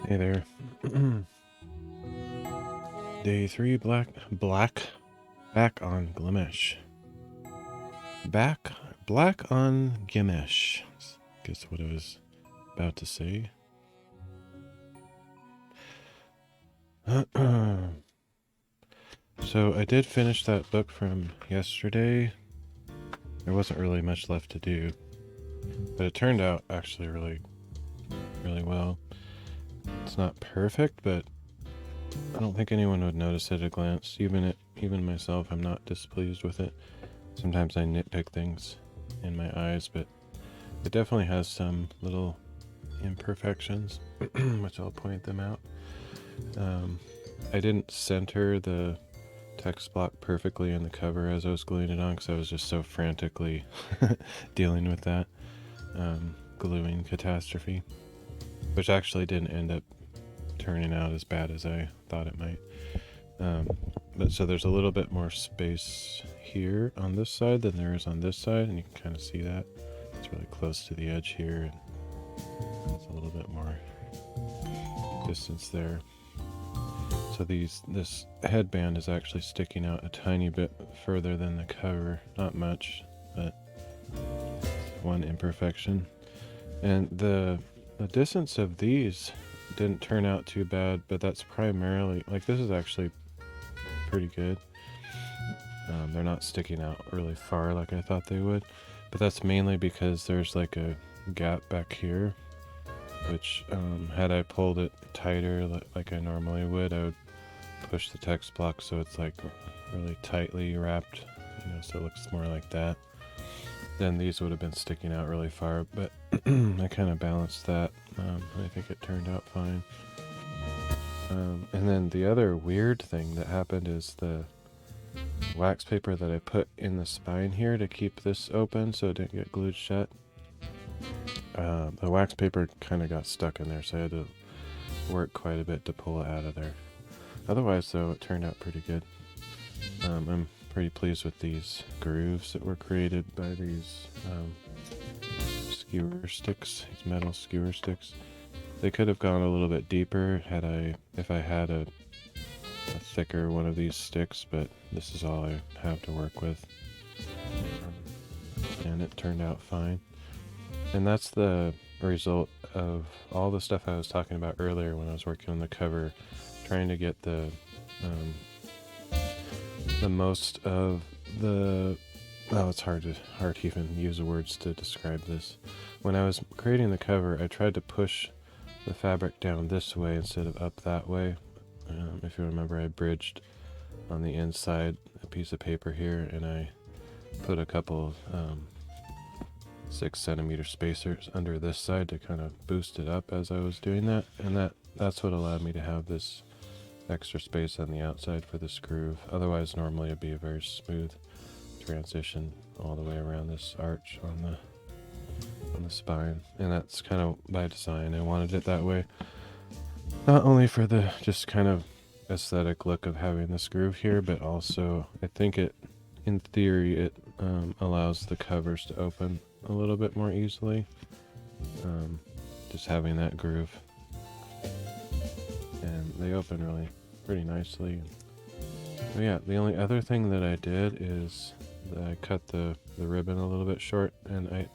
Hey there. Day 3, black, back on Glimesh. Black on Glimesh. Guess what I was about to say. So I did finish that book from yesterday. There wasn't really much left to do, but it turned out actually really well. It's not perfect, but I don't think anyone would notice at a glance. Even myself, I'm not displeased with it. Sometimes I nitpick things in my eyes, but it definitely has some little imperfections, which I'll point them out. I didn't center the text block perfectly in the cover as I was gluing it on because I was just so frantically dealing with that gluing catastrophe, which actually didn't end up turning out as bad as I thought it might. But so there's a little bit more space here on this side than there is on this side, and you can kind of see that. It's really close to the edge here, and there's a little bit more distance there. So this headband is actually sticking out a tiny bit further than the cover. Not much, but one imperfection. And the distance of these didn't turn out too bad, but that's primarily, like, this is actually pretty good. They're not sticking out really far like I thought they would, but that's mainly because there's like a gap back here, which had I pulled it tighter like I normally would, I would push the text block so it's like really tightly wrapped, so it looks more like that. Then these would have been sticking out really far, but I kind of balanced that. I think it turned out fine. And then the other weird thing that happened is the wax paper that I put in the spine here to keep this open so it didn't get glued shut. The wax paper kind of got stuck in there, so I had to work quite a bit to pull it out of there. Otherwise, though, it turned out pretty good. I'm pretty pleased with these grooves that were created by these skewer sticks, these metal skewer sticks. They could have gone a little bit deeper if I had a thicker one of these sticks, but this is all I have to work with. And it turned out fine. And that's the result of all the stuff I was talking about earlier when I was working on the cover, trying to get the most of the... Oh, it's hard to even use the words to describe this. When I was creating the cover, I tried to push the fabric down this way instead of up that way. If you remember, I bridged on the inside a piece of paper here, and I put a couple 6cm spacers under this side to kind of boost it up as I was doing that, and that's what allowed me to have this extra space on the outside for this groove. Otherwise, normally it'd be a very smooth transition all the way around this arch on the spine, and that's kind of by design. I wanted it that way, not only for the just kind of aesthetic look of having this groove here, but also I think in theory it allows the covers to open a little bit more easily, just having that groove, and they open really pretty nicely. But yeah, the only other thing that I did is that I cut the ribbon a little bit short, and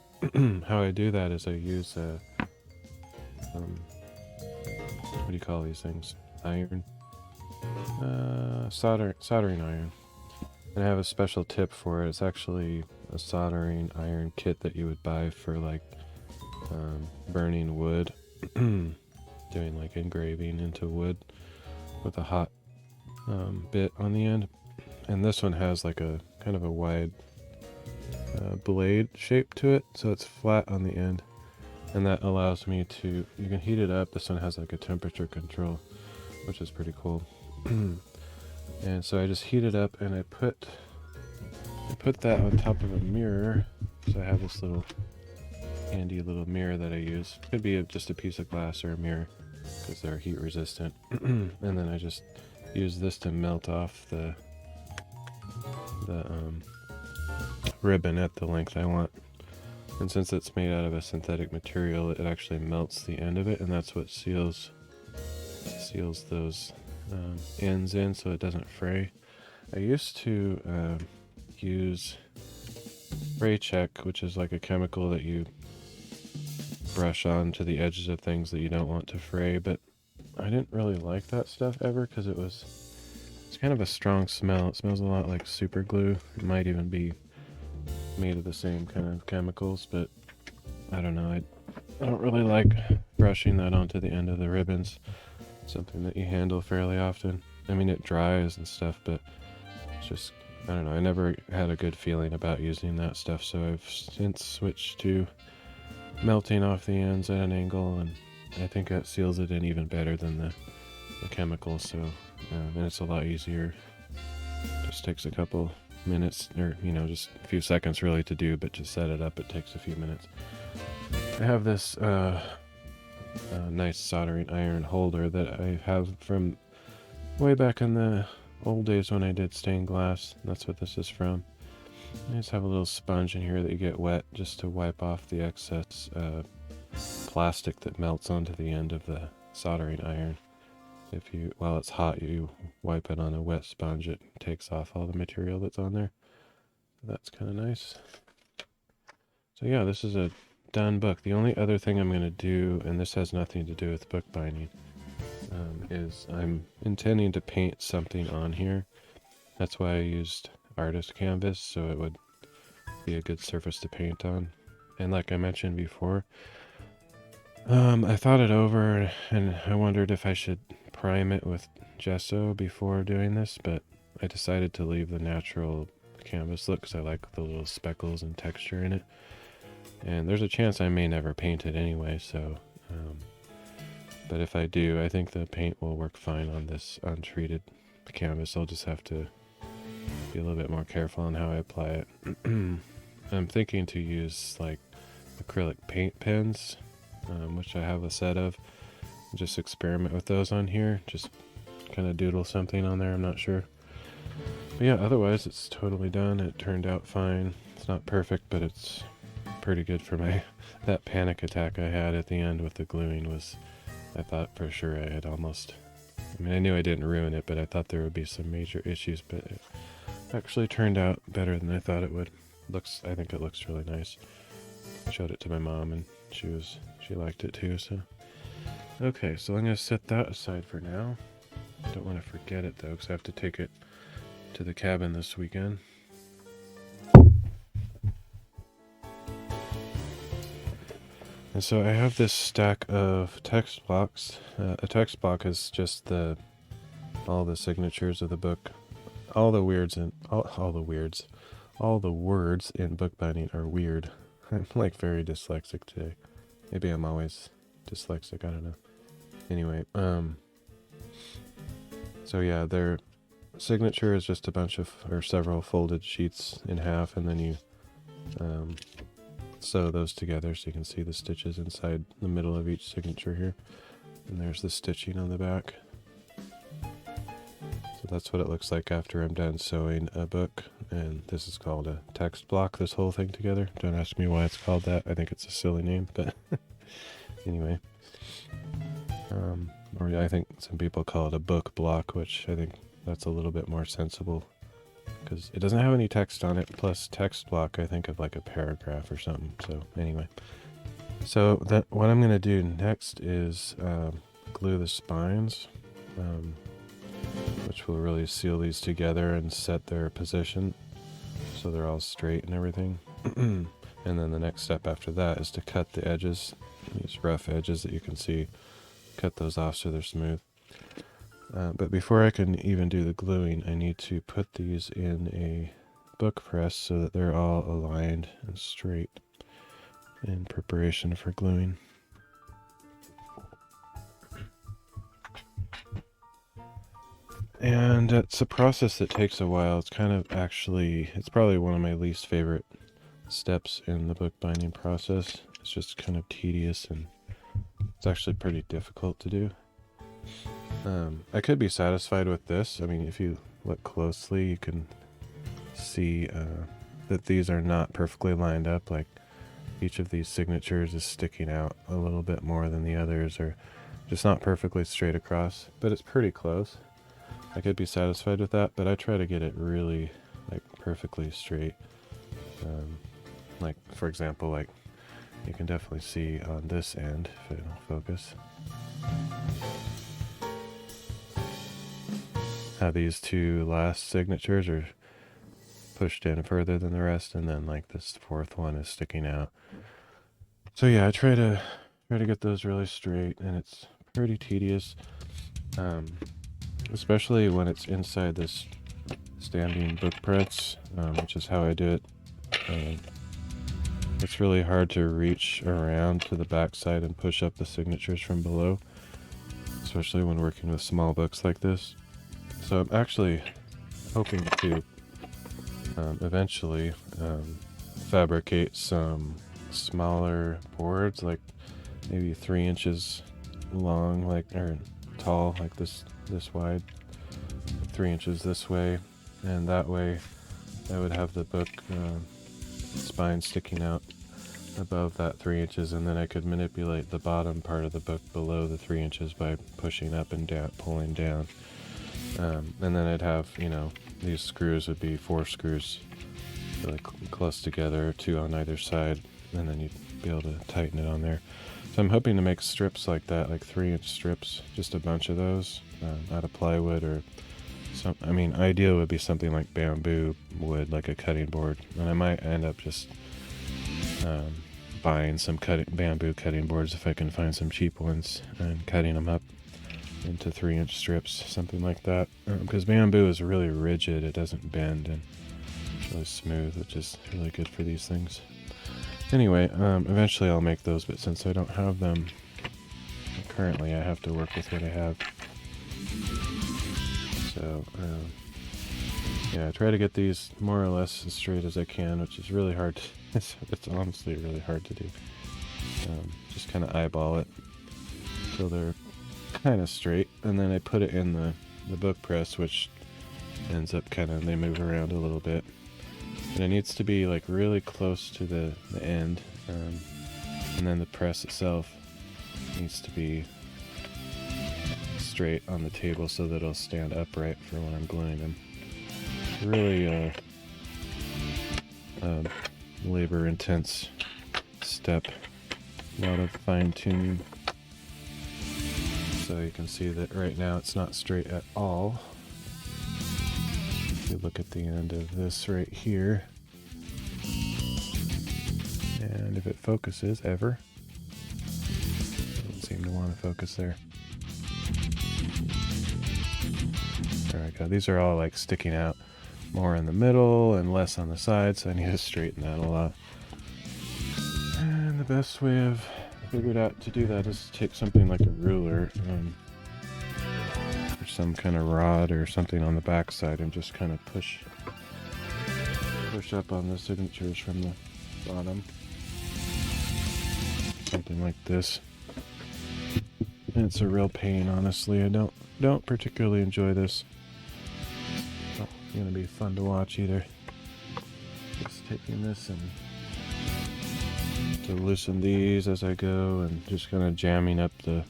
how I do that is I use a what do you call these things? Iron? Soldering iron. And I have a special tip for it. It's actually a soldering iron kit that you would buy for like burning wood, doing like engraving into wood with a hot bit on the end. And this one has like a kind of a wide blade shape to it, so it's flat on the end, and that allows me to, you can heat it up. This one has like a temperature control, which is pretty cool. And so I just heat it up, and I put that on top of a mirror. So I have this little handy little mirror that I use. Could be just a piece of glass or a mirror because they're heat resistant. And then I just use this to melt off the ribbon at the length I want. And since it's made out of a synthetic material, it actually melts the end of it, and that's what seals seals those ends in so it doesn't fray. I used to use spray check, which is like a chemical that you brush on to the edges of things that you don't want to fray, but I didn't really like that stuff ever because it's kind of a strong smell. It smells a lot like super glue. It might even be made of the same kind of chemicals, but I don't know. I don't really like brushing that onto the end of the ribbons. It's something that you handle fairly often. I mean, it dries and stuff, but it's just, I don't know. I never had a good feeling about using that stuff, so I've since switched to melting off the ends at an angle, and I think that seals it in even better than the chemical, so and it's a lot easier. Just takes a couple minutes, or just a few seconds really to do, but to set it up it takes a few minutes. I have this nice soldering iron holder that I have from way back in the old days when I did stained glass. That's what this is from. I just have a little sponge in here that you get wet just to wipe off the excess plastic that melts onto the end of the soldering iron. While it's hot, you wipe it on a wet sponge, it takes off all the material that's on there. That's kind of nice. So yeah, this is a done book. The only other thing I'm going to do, and this has nothing to do with bookbinding, is I'm intending to paint something on here. That's why I used artist canvas, so it would be a good surface to paint on. And like I mentioned before, I thought it over and I wondered if I should prime it with gesso before doing this, but I decided to leave the natural canvas look because I like the little speckles and texture in it. And there's a chance I may never paint it anyway, so but if I do, I think the paint will work fine on this untreated canvas. I'll just have to be a little bit more careful on how I apply it. I'm thinking to use like acrylic paint pens, which I have a set of. Just experiment with those on here. Just kind of doodle something on there, I'm not sure. But yeah, otherwise it's totally done. It turned out fine. It's not perfect, but it's pretty good for that panic attack I had at the end with the gluing was, I thought for sure I had I knew I didn't ruin it, but I thought there would be some major issues, but it actually turned out better than I thought it would. I think it looks really nice. I showed it to my mom and she liked it too, so. Okay, so I'm going to set that aside for now. Don't want to forget it though, because I have to take it to the cabin this weekend. And so I have this stack of text blocks. A text block is just all the signatures of the book. All the words in bookbinding are weird. I'm like very dyslexic today. Maybe I'm always dyslexic, I don't know. Anyway, so yeah, their signature is just a bunch of, or several folded sheets in half, and then you sew those together so you can see the stitches inside the middle of each signature here. And there's the stitching on the back. So that's what it looks like after I'm done sewing a book. And this is called a text block, this whole thing together. Don't ask me why it's called that. I think it's a silly name, but anyway. Or I think some people call it a book block, which I think that's a little bit more sensible because it doesn't have any text on it. Plus text block, I think of like a paragraph or something. So anyway, so what I'm going to do next is glue the spines, which will really seal these together and set their position so they're all straight and everything. And then the next step after that is to cut the edges, these rough edges that you can see. Cut those off so they're smooth. But before I can even do the gluing, I need to put these in a book press so that they're all aligned and straight in preparation for gluing. And it's a process that takes a while. It's probably one of my least favorite steps in the bookbinding process. It's just kind of tedious and it's actually pretty difficult to do. I could be satisfied with this. I mean, if you look closely, you can see that these are not perfectly lined up. Like each of these signatures is sticking out a little bit more than the others, or Just not perfectly straight across, but it's pretty close. I could be satisfied with that, but I try to get it really like perfectly straight. Like for example, like you can definitely see on this end if it'll focus. How these two last signatures are pushed in further than the rest, and then like this fourth one is sticking out. So yeah, I try to get those really straight, and it's pretty tedious, especially when it's inside this standing book press, which is how I do it. It's really hard to reach around to the back side and push up the signatures from below, especially when working with small books like this. So I'm actually hoping to eventually fabricate some smaller boards, like maybe 3 inches long, like, or tall, like this wide, 3 inches this way, and that way I would have the book spine sticking out above that 3 inches, and then I could manipulate the bottom part of the book below the 3 inches by pushing up and down, pulling down. And then I'd have, you know, these screws would be 4 screws really close together, 2 on either side, and then you'd be able to tighten it on there. So I'm hoping to make strips like that, like 3-inch strips, just a bunch of those out of plywood or some. I mean, ideal would be something like bamboo wood, like a cutting board, and I might end up just buying some bamboo cutting boards if I can find some cheap ones and cutting them up into 3-inch strips, something like that, because bamboo is really rigid, it doesn't bend, and it's really smooth, which is really good for these things. Anyway, eventually I'll make those, but since I don't have them currently, I have to work with what I have. So yeah, I try to get these more or less as straight as I can, which is really hard it's honestly really hard to do. Just kind of eyeball it until they're kind of straight, and then I put it in the book press, which ends up kind of, they move around a little bit, and it needs to be like really close to the end, and then the press itself needs to be straight on the table so that it'll stand upright for when I'm gluing them. Really labor intense step, a lot of fine tuning. So you can see that right now it's not straight at all. If you look at the end of this right here, and if it focuses ever, doesn't seem to want to focus there. There we go. These are all like sticking out more in the middle and less on the side, so I need to straighten that a lot. And the best way I've figured out to do that is to take something like a ruler or some kind of rod or something on the back side and just kind of push up on the signatures from the bottom. Something like this. And it's a real pain, honestly. I don't particularly enjoy this. Not gonna be fun to watch either. Just taking this and to loosen these as I go, and just kind of jamming up the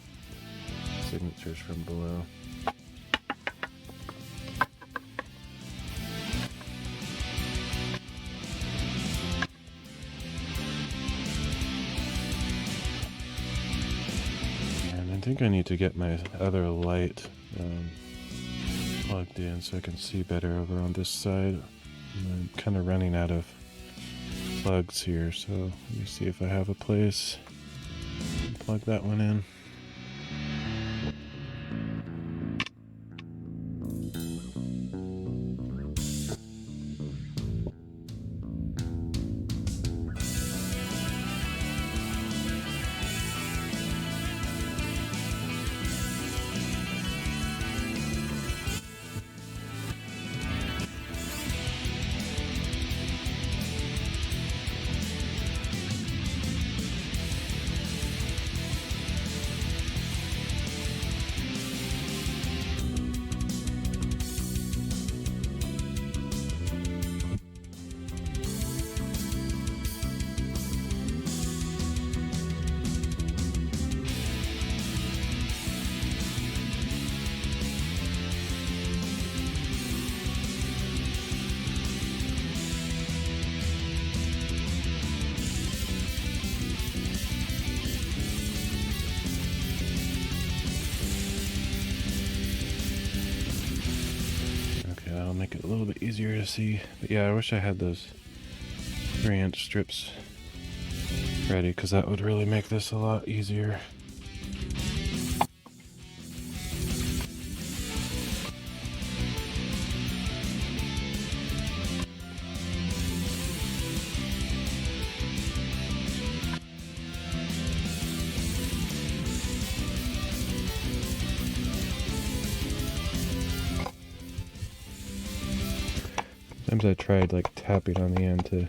signatures from below. And I think I need to get my other light plugged in so I can see better over on this side. I'm kind of running out of plugs here, so let me see if I have a place. Plug that one in. make it a little bit easier to see. But yeah, I wish I had those 3-inch strips ready, because that would really make this a lot easier. Sometimes I tried like tapping on the end to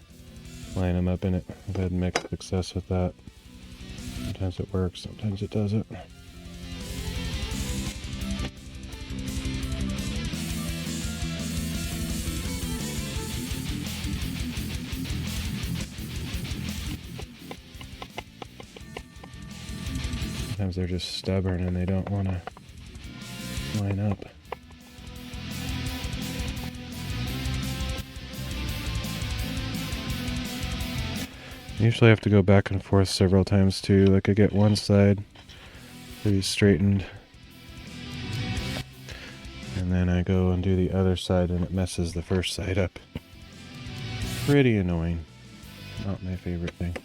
line them up in it. I've had mixed success with that. Sometimes it works, sometimes it doesn't. Sometimes they're just stubborn and they don't want to line up. I usually have to go back and forth several times too. Like I get one side pretty straightened, and then I go and do the other side and it messes the first side up. Pretty annoying. Not my favorite thing.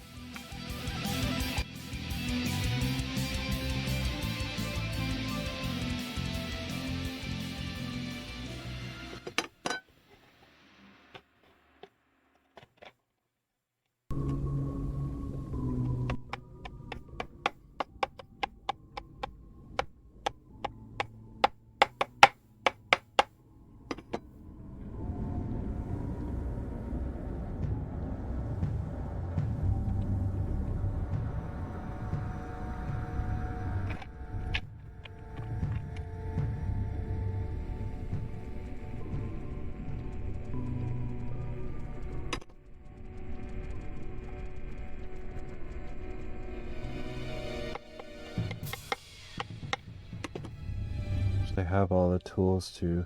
I have all the tools to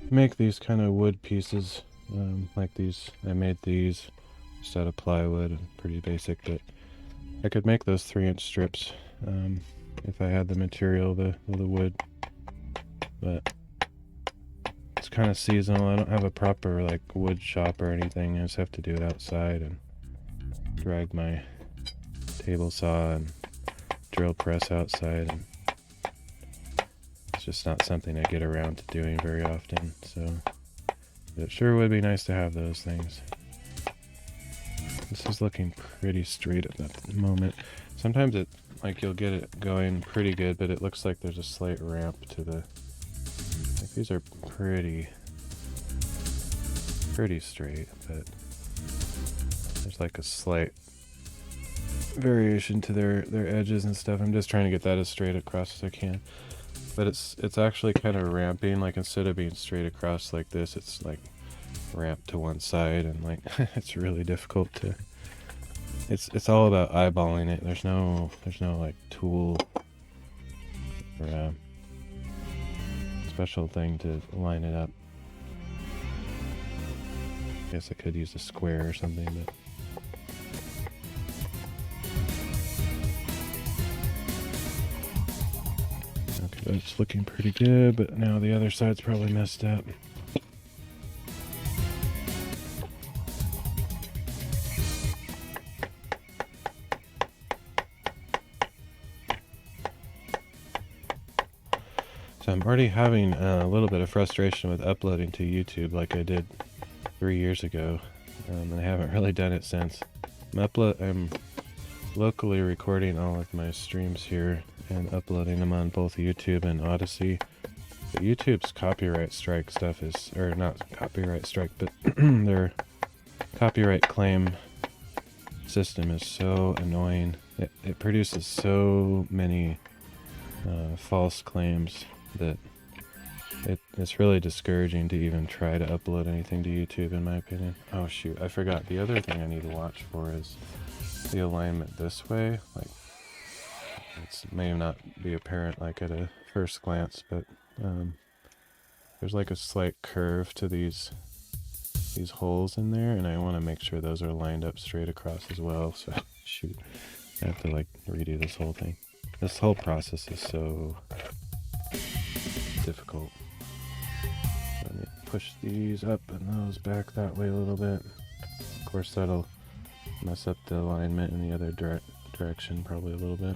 make these kind of wood pieces, like these. I made these just out of plywood and pretty basic, but I could make those 3-inch strips if I had the material, the wood, but it's kind of seasonal. I don't have a proper like wood shop or anything. I just have to do it outside and drag my table saw and drill press outside, and it's just not something I get around to doing very often, so it sure would be nice to have those things. This is looking pretty straight at the moment. Sometimes it, like, you'll get it going pretty good, but it looks like there's a slight ramp to the, like, these are pretty straight, but there's like a slight variation to their edges and stuff. I'm just trying to get that as straight across as I can. But it's actually kind of ramping, like instead of being straight across like this, it's like ramped to one side, and like it's really difficult to, it's all about eyeballing it. There's no like tool or a special thing to line it up. I guess I could use a square or something, but it's looking pretty good, but now the other side's probably messed up. So I'm already having a little bit of frustration with uploading to YouTube like I did 3 years ago, and I haven't really done it since. I'm locally recording all of my streams here and uploading them on both YouTube and Odyssey. But YouTube's copyright strike stuff is, or not copyright strike, but their copyright claim system is so annoying. It produces so many false claims that it's really discouraging to even try to upload anything to YouTube, in my opinion. Oh shoot, I forgot. The other thing I need to watch for is the alignment this way. Like, it may not be apparent like at a first glance, but there's like a slight curve to these holes in there, and I want to make sure those are lined up straight across as well. So shoot, I have to like redo this whole thing. This whole process is so difficult. push these up and those back that way a little bit. Of course, that'll mess up the alignment in the other direction probably a little bit.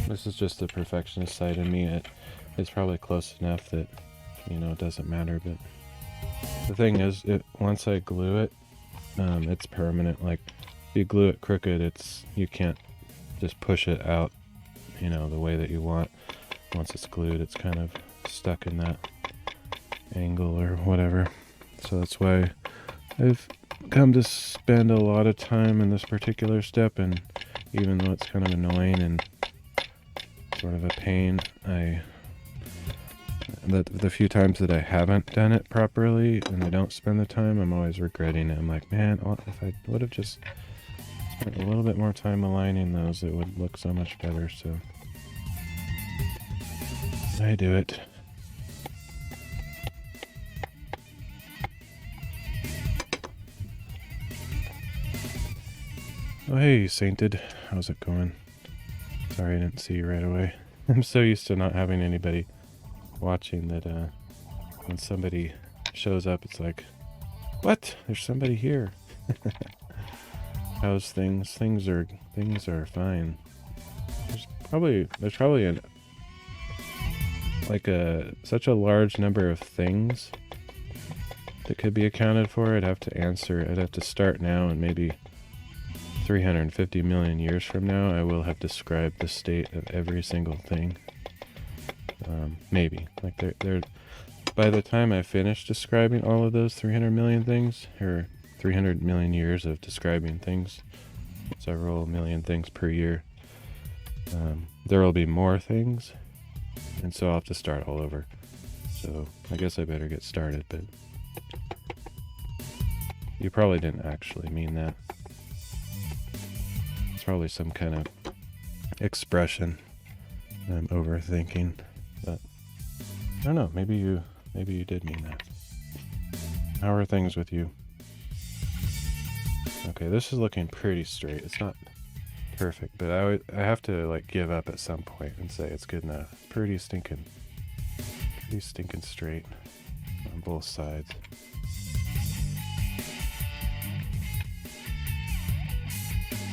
This is just the perfectionist side of me. It's probably close enough that, you know, it doesn't matter, but the thing is, once I glue it, it's permanent. Like, if you glue it crooked, you can't just push it out, you know, the way that you want. Once it's glued, it's kind of stuck in that angle or whatever. So that's why I've come to spend a lot of time in this particular step, and even though it's kind of annoying and sort of a pain, the few times that I haven't done it properly and I don't spend the time, I'm always regretting it. I'm like, man, if I would have just spent a little bit more time aligning those, it would look so much better. So I do it. Oh, hey, Sainted. How's it going? Sorry I didn't see you right away. I'm so used to not having anybody watching that when somebody shows up, it's like, what? There's somebody here. How's things? Things are fine. There's probably such a large number of things that could be accounted for. I'd have to start now, and maybe 350 million years from now, I will have described the state of every single thing. Maybe. Like, by the time I finish describing all of those 300 million things, or 300 million years of describing things, several million things per year, there will be more things, and so I'll have to start all over. So I guess I better get started, but you probably didn't actually mean that. It's probably some kind of expression I'm overthinking, but I don't know, maybe you did mean that. How are things with you? Okay, this is looking pretty straight. It's not perfect, but I have to like give up at some point and say it's good enough. Pretty stinking straight on both sides.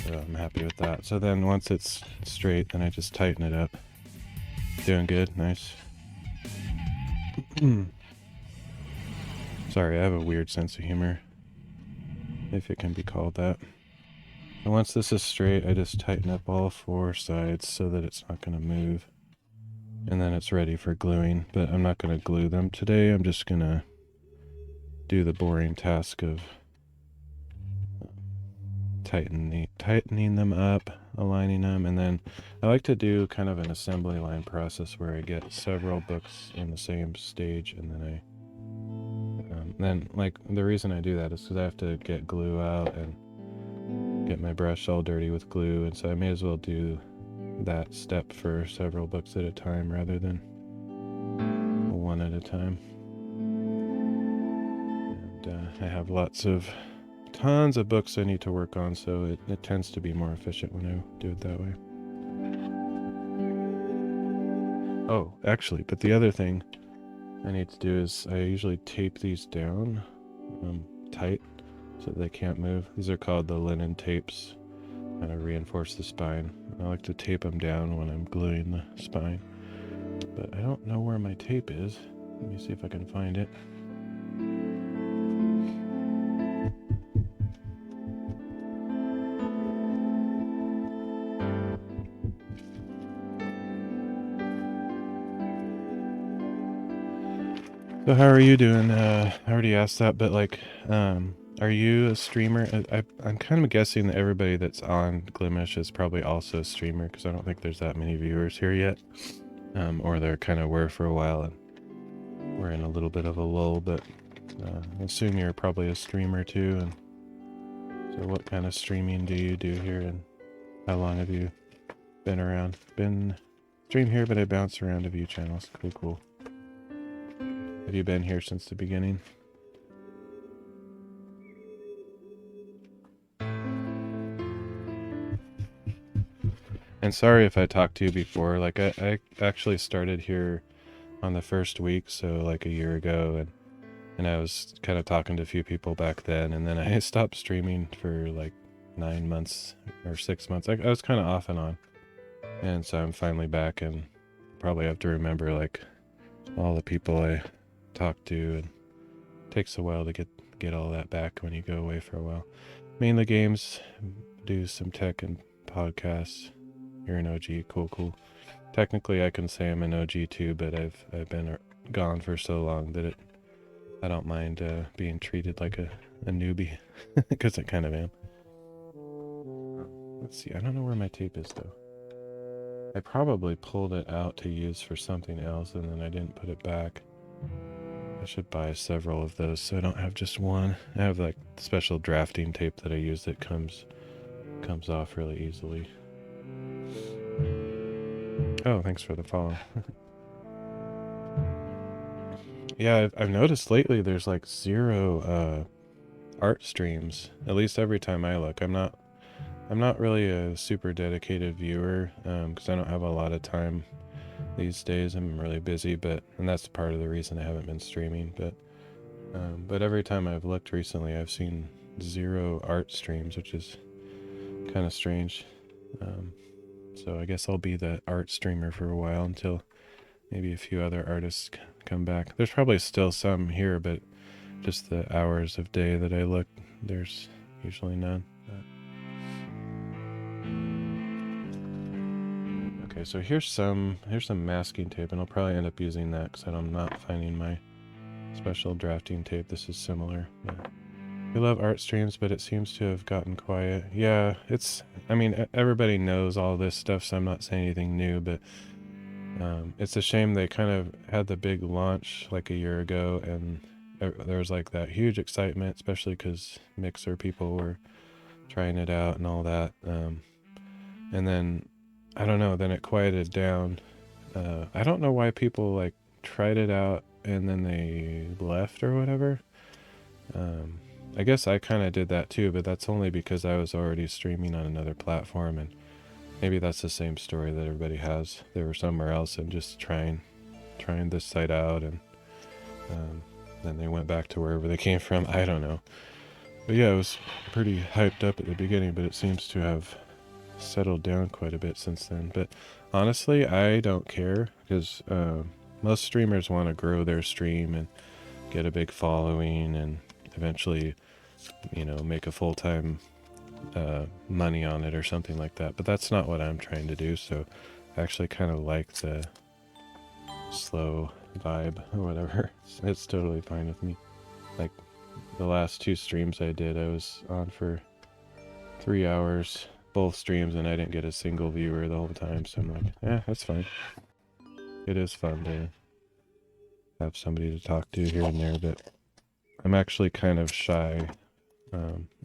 So I'm happy with that. So then once it's straight, then I just tighten it up. Doing good, nice. Sorry, I have a weird sense of humor, if it can be called that. And once this is straight, I just tighten up all four sides so that it's not going to move. And then it's ready for gluing, but I'm not going to glue them today. I'm just going to do the boring task of tightening them up, aligning them, and then I like to do kind of an assembly line process where I get several books in the same stage, and then like the reason I do that is because I have to get glue out and get my brush all dirty with glue, and so I may as well do that step for several books at a time rather than one at a time. And I have tons of books I need to work on, so it tends to be more efficient when I do it that way. Oh, actually, but the other thing I need to do is I usually tape these down tight so they can't move. These are called the linen tapes, kind of reinforce the spine. I like to tape them down when I'm gluing the spine, but I don't know where my tape is. Let me see if I can find it. So how are you doing? I already asked that, but like, are you a streamer? I'm kind of guessing that everybody that's on Glimesh is probably also a streamer, because I don't think there's that many viewers here yet. Or there kind of were for a while, and we're in a little bit of a lull, but I assume you're probably a streamer too. And so what kind of streaming do you do here, and how long have you been around? Stream here, but I bounce around a few channels. Cool. Have you been here since the beginning? And sorry if I talked to you before. Like, I actually started here on the first week, so like a year ago, and I was kind of talking to a few people back then, and then I stopped streaming for like 9 months or 6 months. I was kind of off and on, and so I'm finally back, and probably have to remember like all the people I talked to, and it takes a while to get all that back when you go away for a while. Mainly games, do some tech and podcasts. You're an OG, cool. Technically, I can say I'm an OG too, but I've been gone for so long that I don't mind being treated like a newbie, because I kind of am. Let's see, I don't know where my tape is though. I probably pulled it out to use for something else, and then I didn't put it back. I should buy several of those so I don't have just one. I have like special drafting tape that I use that comes off really easily. Oh, thanks for the follow. Yeah, I've noticed lately there's like 0 art streams, at least every time I look. I'm not really a super dedicated viewer, because I don't have a lot of time these days. I'm really busy, and that's part of the reason I haven't been streaming, but every time I've looked recently, I've seen 0 art streams, which is kind of strange. So I guess I'll be the art streamer for a while until maybe a few other artists come back. There's probably still some here, but just the hours of day that I look, there's usually none. Okay, so here's some masking tape, and I'll probably end up using that because I'm not finding my special drafting tape. This is similar. Yeah. We love art streams, but it seems to have gotten quiet. Yeah, I mean, everybody knows all this stuff, so I'm not saying anything new, but it's a shame they kind of had the big launch like a year ago, and there was like that huge excitement, especially because Mixer people were trying it out and all that. And then, I don't know, then it quieted down. I don't know why people like tried it out and then they left or whatever. I guess I kind of did that too, but that's only because I was already streaming on another platform, and maybe that's the same story that everybody has. They were somewhere else and just trying this site out, and then they went back to wherever they came from. I don't know. But yeah, it was pretty hyped up at the beginning, but it seems to have settled down quite a bit since then. But honestly, I don't care, because most streamers want to grow their stream and get a big following and eventually, make a full-time money on it or something like that. But that's not what I'm trying to do, so I actually kind of like the slow vibe or whatever. It's totally fine with me. Like the last 2 streams I did, I was on for 3 hours, both streams, and I didn't get a single viewer the whole time, so I'm like, that's fine. It is fun to have somebody to talk to here and there, but I'm actually kind of shy.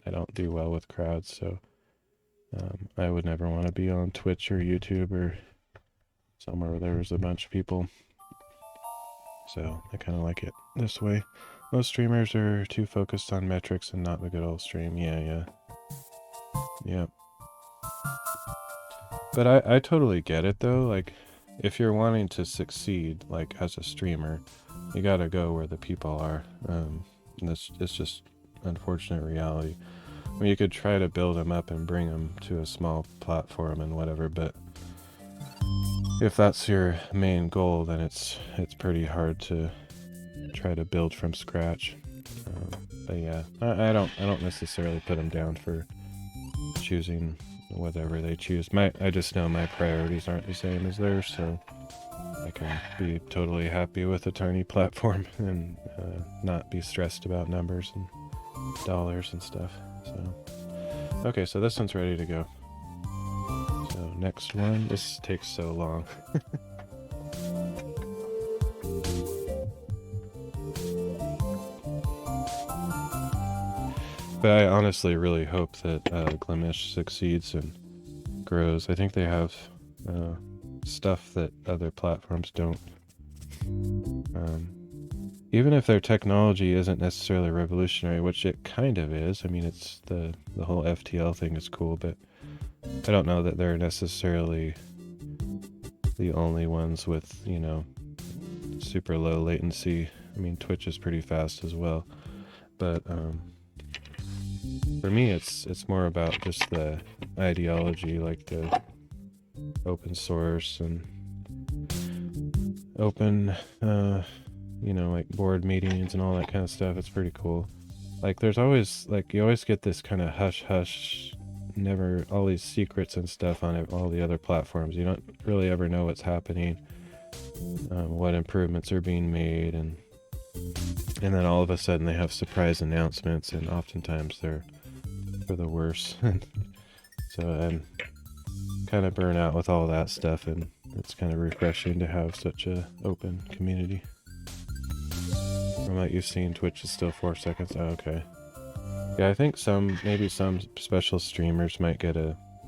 I don't do well with crowds, so I would never want to be on Twitch or YouTube or somewhere where there's a bunch of people. So I kind of like it this way. Most streamers are too focused on metrics and not the good old stream. Yeah. But I totally get it though. Like, if you're wanting to succeed, like as a streamer, you gotta go where the people are. And it's just unfortunate reality. I mean, you could try to build them up and bring them to a small platform and whatever, but if that's your main goal, then it's pretty hard to try to build from scratch. But yeah, I don't necessarily put them down for choosing whatever they choose. I just know my priorities aren't the same as theirs, so I can be totally happy with a tiny platform and not be stressed about numbers and dollars and stuff. So okay, so this one's ready to go. So next one. This takes so long. But I honestly really hope that Glimesh succeeds and grows. I think they have stuff that other platforms don't. Even if their technology isn't necessarily revolutionary, which it kind of is. I mean, it's the whole FTL thing is cool, but I don't know that they're necessarily the only ones with, you know, super low latency. I mean, Twitch is pretty fast as well, but for me, it's more about just the ideology, like the open source and open, you know, like board meetings and all that kind of stuff. It's pretty cool. Like, there's always, like, you always get this kind of hush-hush, never, all these secrets and stuff on all the other platforms. You don't really ever know what's happening, what improvements are being made, and then all of a sudden they have surprise announcements, and oftentimes they're for the worse. So I'm kind of burnt out with all that stuff, and it's kind of refreshing to have such a open community. From what you've seen, Twitch is still 4 seconds. Oh, okay. Yeah, I think maybe some special streamers might get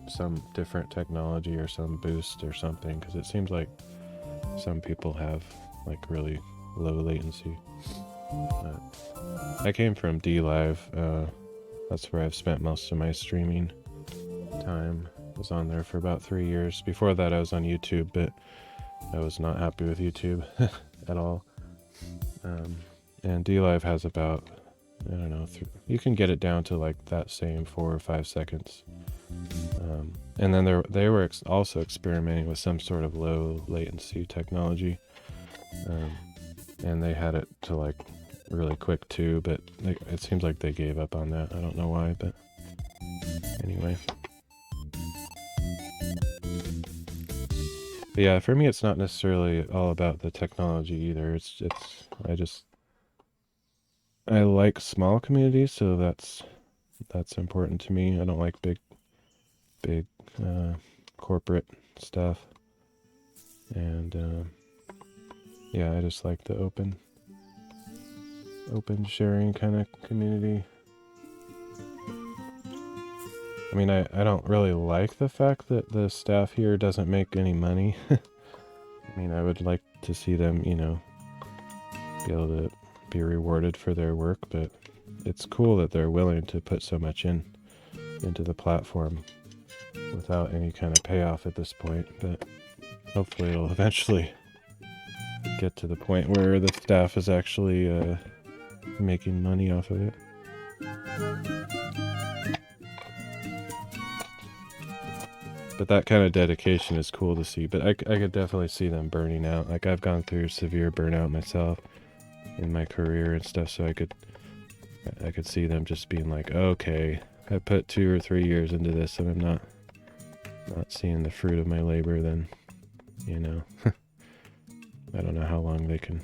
some different technology or some boost or something, because it seems like some people have like really low latency. I came from DLive. That's where I've spent most of my streaming time. I was on there for about 3 years. Before that I was on YouTube, but I was not happy with YouTube at all. And DLive has about, I don't know, you can get it down to like that same 4 or 5 seconds. And then they were also experimenting with some sort of low latency technology. And they had it to like really quick too, but it seems like they gave up on that. I don't know why, but anyway. But yeah, for me it's not necessarily all about the technology either. I like small communities, so that's important to me. I don't like big corporate stuff. And yeah, I just like the open sharing kind of community. I mean, I don't really like the fact that the staff here doesn't make any money. I mean, I would like to see them, you know, be able to be rewarded for their work, but it's cool that they're willing to put so much into the platform without any kind of payoff at this point. But hopefully it'll eventually get to the point where the staff is actually making money off of it. But that kind of dedication is cool to see. But I could definitely see them burning out. Like, I've gone through severe burnout myself in my career and stuff, so I could see them just being like, okay, I put 2 or 3 years into this and I'm not seeing the fruit of my labor, then, you know, I don't know how long they can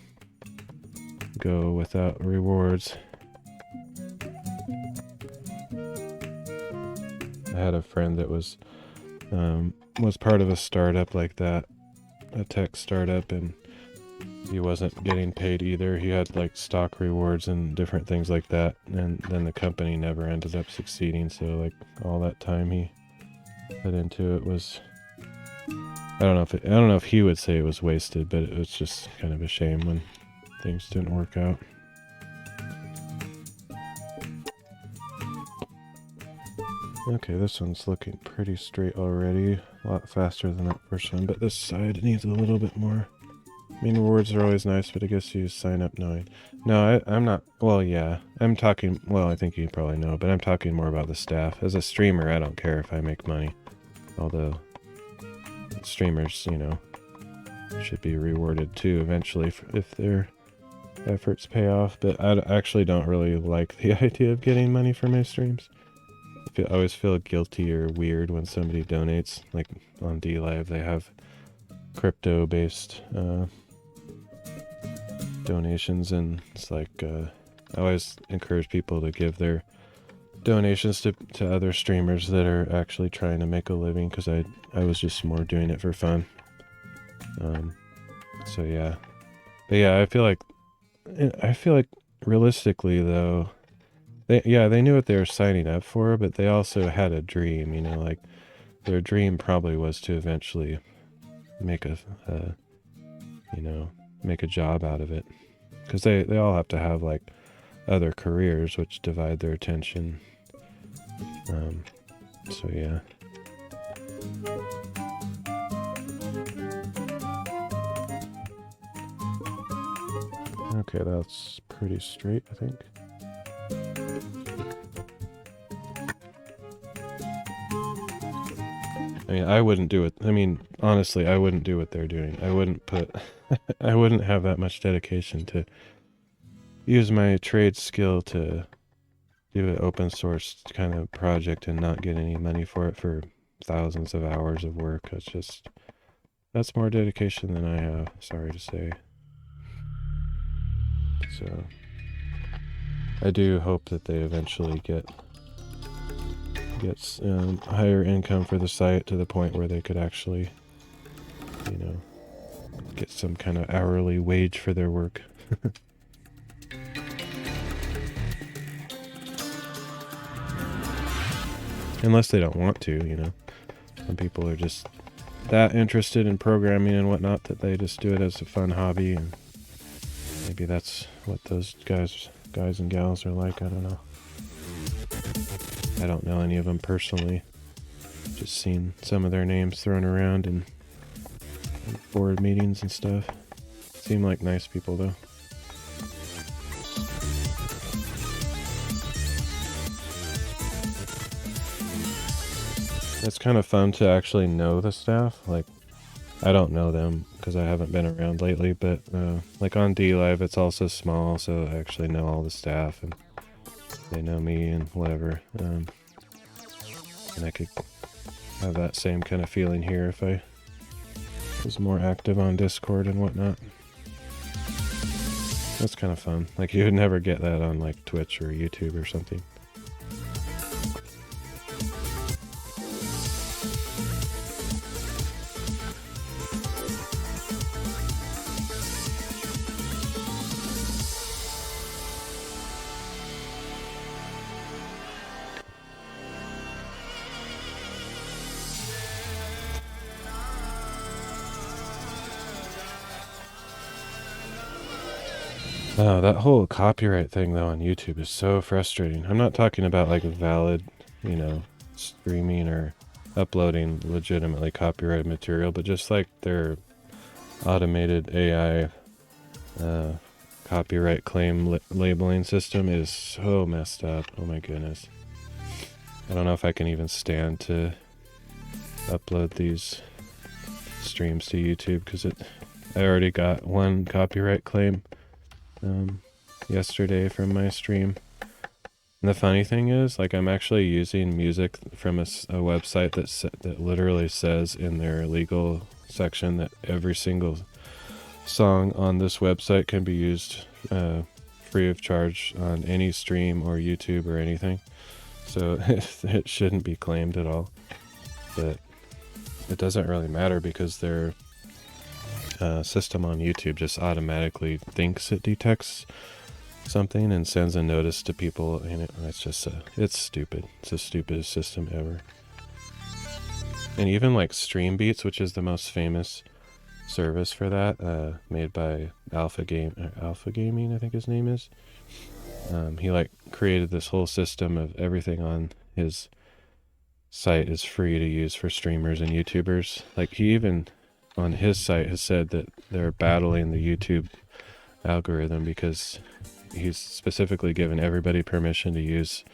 go without rewards. I had a friend that was part of a startup like that, a tech startup, and he wasn't getting paid either. He had like stock rewards and different things like that, and then the company never ended up succeeding. So like all that time he put into it was, I don't know if he would say it was wasted, but it was just kind of a shame when things didn't work out. Okay, this one's looking pretty straight already. A lot faster than that first one, but this side needs a little bit more. I mean, rewards are always nice, but I guess you sign up knowing. No, I'm not. Well, yeah, I'm talking. Well, I think you probably know, but I'm talking more about the staff. As a streamer, I don't care if I make money. Although, streamers, you know, should be rewarded too eventually if their efforts pay off. But I actually don't really like the idea of getting money for my streams. I always feel guilty or weird when somebody donates. Like on DLive, they have crypto-based donations, and it's like I always encourage people to give their donations to other streamers that are actually trying to make a living, because I was just more doing it for fun. So yeah, but yeah, I feel like realistically though, they knew what they were signing up for, but they also had a dream, you know, like their dream probably was to eventually make a job out of it, because they all have to have like other careers which divide their attention. So yeah, Okay, that's pretty straight, I think. I mean, I wouldn't do it. I mean, honestly, I wouldn't do what they're doing. I wouldn't put, I wouldn't have that much dedication to use my trade skill to do an open source kind of project and not get any money for it for thousands of hours of work. It's just, that's more dedication than I have, sorry to say. So, I do hope that they eventually get higher income for the site to the point where they could actually, you know, get some kind of hourly wage for their work. Unless they don't want to, you know. Some people are just that interested in programming and whatnot that they just do it as a fun hobby, and maybe that's what those guys and gals are like. I don't know. I don't know any of them personally. Just seen some of their names thrown around in board meetings and stuff. Seem like nice people though. It's kind of fun to actually know the staff. Like, I don't know them because I haven't been around lately, but like on DLive, it's also small, so I actually know all the staff and they know me and whatever. And I could have that same kind of feeling here if I was more active on Discord and whatnot. That's kind of fun. Like, you would never get that on like Twitch or YouTube or something. Oh, that whole copyright thing though on YouTube is so frustrating. I'm not talking about like a valid, you know, streaming or uploading legitimately copyrighted material, but just like their automated AI copyright claim labeling system is so messed up. Oh my goodness. I don't know if I can even stand to upload these streams to YouTube because I already got one copyright claim yesterday from my stream. And the funny thing is, like, I'm actually using music from a website that literally says in their legal section that every single song on this website can be used free of charge on any stream or YouTube or anything. So it shouldn't be claimed at all. But it doesn't really matter because their system on YouTube just automatically thinks it detects something and sends a notice to people, and it's just it's stupid. It's the stupidest system ever. And even like Stream Beats, which is the most famous service for that, made by Alpha Gaming, I think his name is. He like created this whole system of everything on his site is free to use for streamers and YouTubers. Like, he even on his site has said that they're battling the YouTube algorithm because he's specifically given everybody permission to use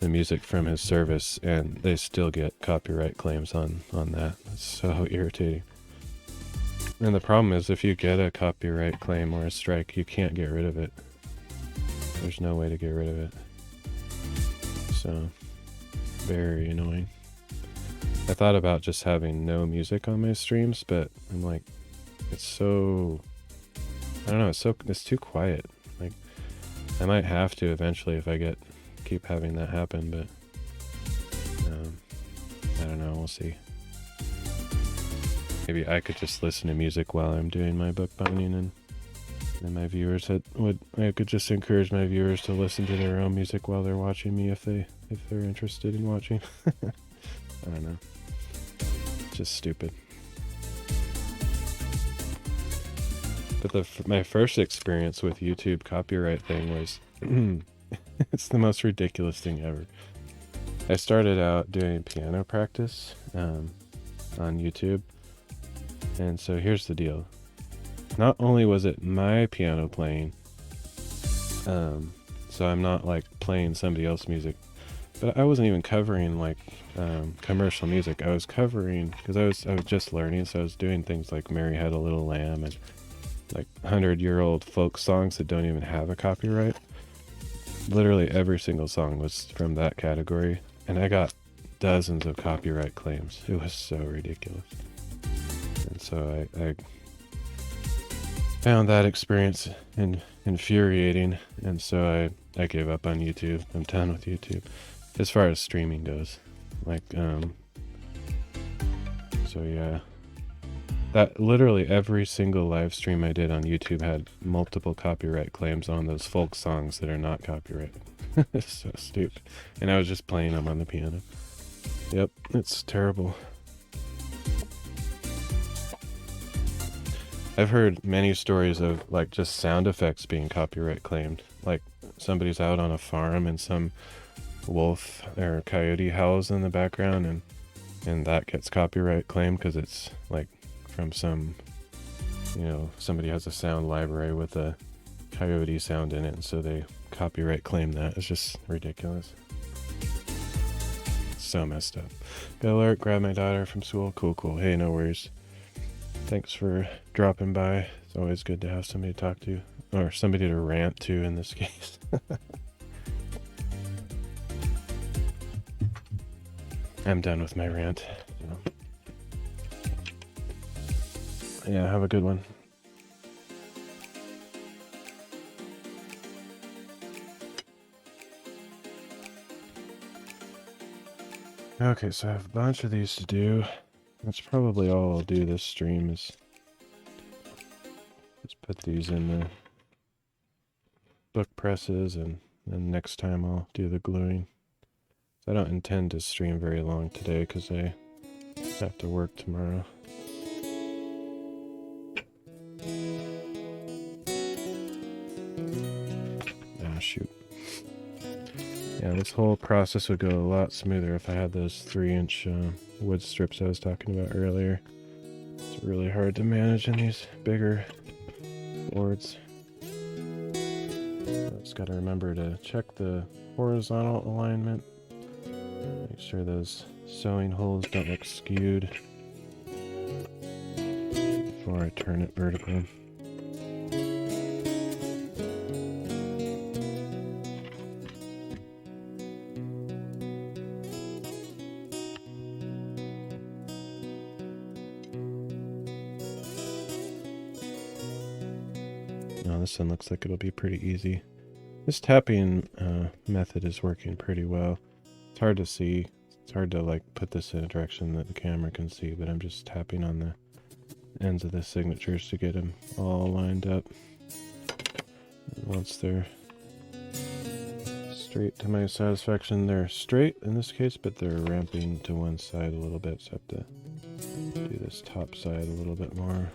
the music from his service, and they still get copyright claims on that. It's so irritating. And the problem is, if you get a copyright claim or a strike, you can't get rid of it. There's no way to get rid of it. So, very annoying. I thought about just having no music on my streams, but I'm like, it's so, I don't know, it's too quiet. Like, I might have to eventually if I keep having that happen, but I don't know, we'll see. Maybe I could just listen to music while I'm doing my bookbinding, and my viewers I could just encourage my viewers to listen to their own music while they're watching me if they're interested in watching. I don't know. Just stupid. But my first experience with YouTube copyright thing was it's the most ridiculous thing ever. I started out doing piano practice on YouTube. And so here's the deal. Not only was it my piano playing, so I'm not like playing somebody else's music, but I wasn't even covering like commercial music. I was covering, because I was just learning, so I was doing things like Mary Had a Little Lamb and like 100-year-old folk songs that don't even have a copyright. Literally every single song was from that category, and I got dozens of copyright claims. It was so ridiculous. And so I found that experience infuriating, and so I gave up on YouTube. I'm done with YouTube as far as streaming goes. Like, so yeah. That literally every single live stream I did on YouTube had multiple copyright claims on those folk songs that are not copyrighted. It's so stupid. And I was just playing them on the piano. Yep, it's terrible. I've heard many stories of like just sound effects being copyright claimed. Like somebody's out on a farm and some wolf or coyote howls in the background, and that gets copyright claimed because it's like from some, you know, somebody has a sound library with a coyote sound in it, and so they copyright claim that. It's just ridiculous. It's so messed up. Go alert, grab my daughter from school. Cool. Hey, no worries. Thanks for dropping by. It's always good to have somebody to talk to, or somebody to rant to in this case. I'm done with my rant. So. Yeah, have a good one. Okay, so I have a bunch of these to do. That's probably all I'll do this stream is just put these in the book presses, and then next time I'll do the gluing. I don't intend to stream very long today because I have to work tomorrow. Ah, shoot. Yeah, this whole process would go a lot smoother if I had those 3-inch wood strips I was talking about earlier. It's really hard to manage in these bigger boards. I just gotta remember to check the horizontal alignment. Make sure those sewing holes don't look skewed before I turn it vertical. This one looks like it'll be pretty easy. This tapping method is working pretty well. It's hard to see. It's hard to like put this in a direction that the camera can see, but I'm just tapping on the ends of the signatures to get them all lined up. And once they're straight to my satisfaction, they're straight in this case, but they're ramping to one side a little bit, so I have to do this top side a little bit more.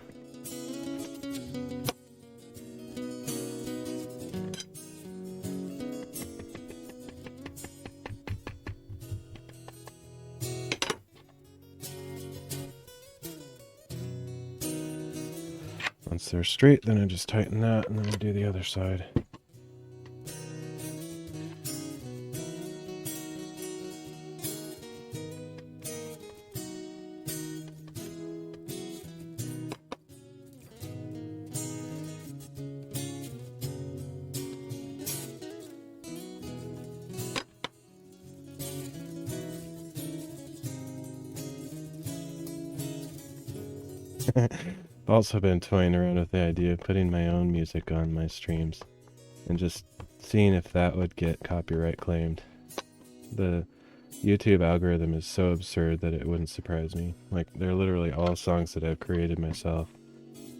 Once they're straight, then I just tighten that, and then I do the other side. I've also been toying around with the idea of putting my own music on my streams and just seeing if that would get copyright claimed. The YouTube algorithm is so absurd that it wouldn't surprise me. Like, they're literally all songs that I've created myself,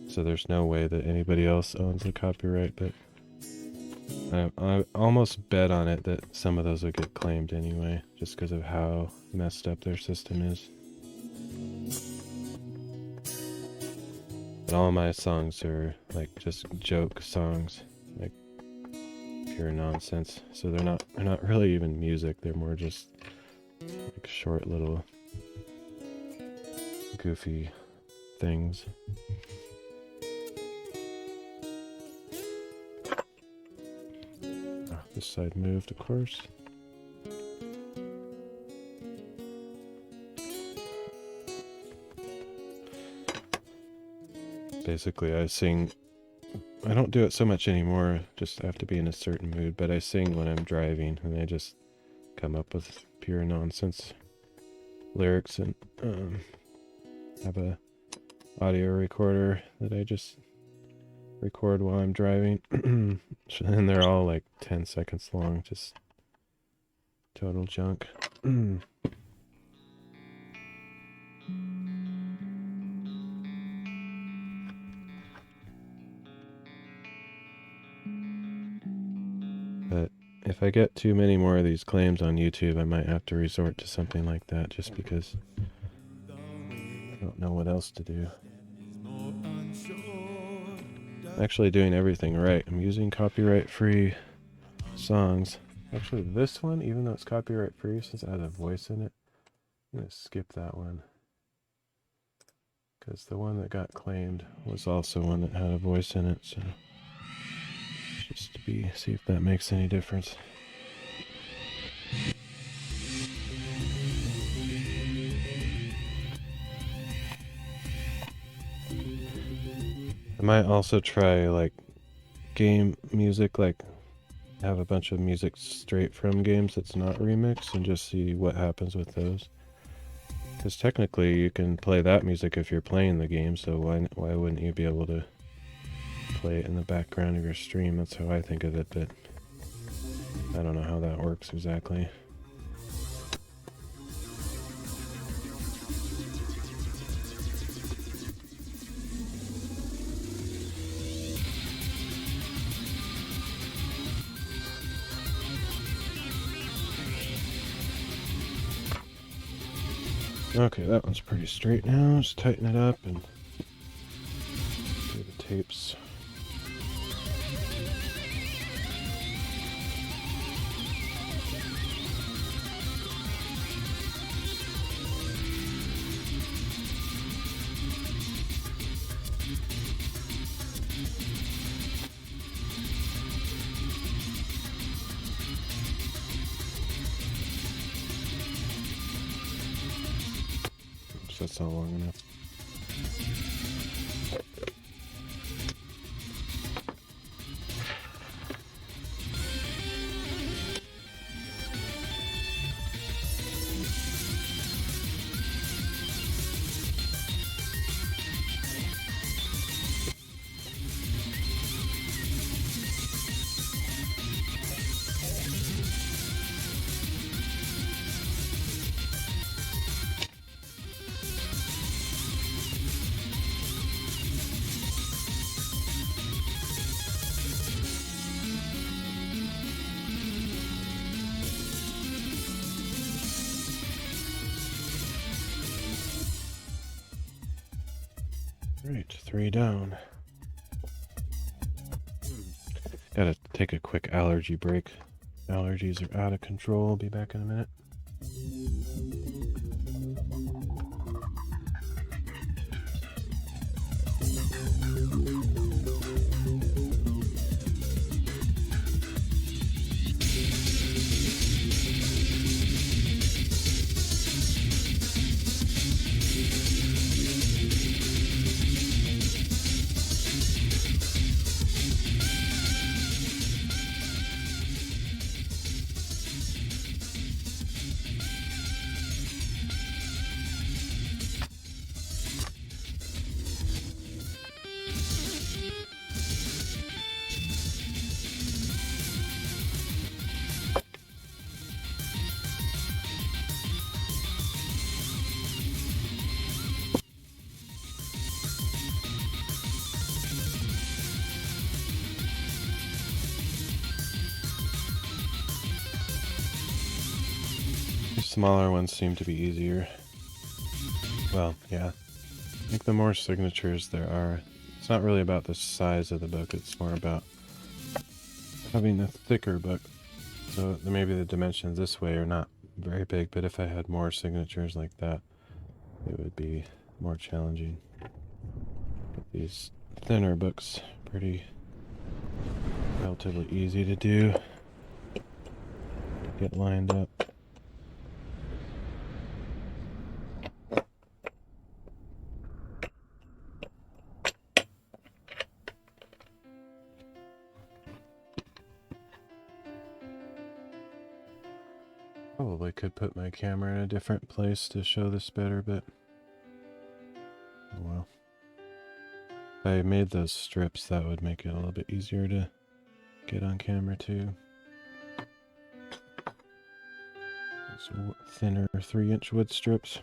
so there's no way that anybody else owns the copyright, but I almost bet on it that some of those would get claimed anyway, just because of how messed up their system is. But all my songs are like just joke songs, like pure nonsense. So they're not really even music. They're more just like short little goofy things. Oh, this side moved, of course. Basically, I sing. I don't do it so much anymore, just have to be in a certain mood, but I sing when I'm driving, and I just come up with pure nonsense lyrics, and have a audio recorder that I just record while I'm driving. And they're all like 10 seconds long, just total junk. But if I get too many more of these claims on YouTube, I might have to resort to something like that, just because I don't know what else to do. I'm actually doing everything right. I'm using copyright-free songs. Actually, this one, even though it's copyright-free, since it has a voice in it, I'm going to skip that one. Because the one that got claimed was also one that had a voice in it, so just to see if that makes any difference. I might also try like game music, like have a bunch of music straight from games that's not remixed, and just see what happens with those. Because technically you can play that music if you're playing the game, so why wouldn't you be able to play it in the background of your stream? That's how I think of it, but I don't know how that works exactly. Okay, that one's pretty straight now. Just tighten it up and do the tapes. That's not long enough. Right, 3 down. Gotta take a quick allergy break. Allergies are out of control. I'll be back in a minute. Smaller ones seem to be easier. Well, yeah. I think the more signatures there are, it's not really about the size of the book, it's more about having a thicker book. So maybe the dimensions this way are not very big, but if I had more signatures like that, it would be more challenging. But these thinner books, pretty relatively easy to do. Get lined up. Probably could put my camera in a different place to show this better, but oh well. If I made those strips, that would make it a little bit easier to get on camera too. These thinner 3-inch wood strips.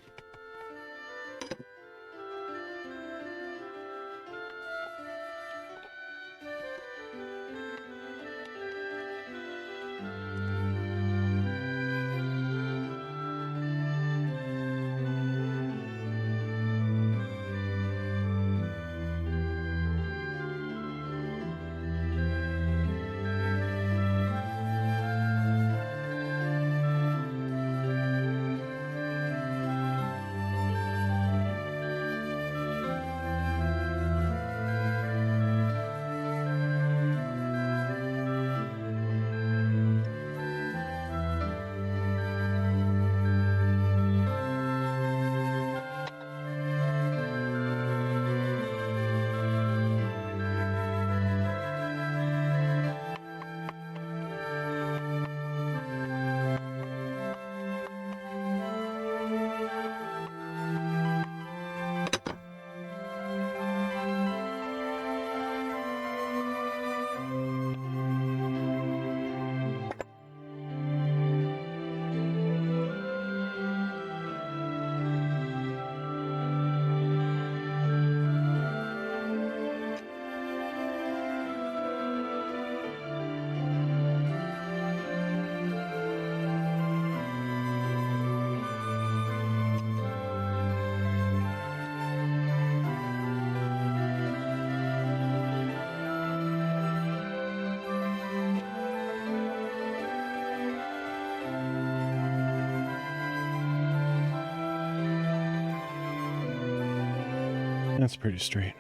That's pretty straight.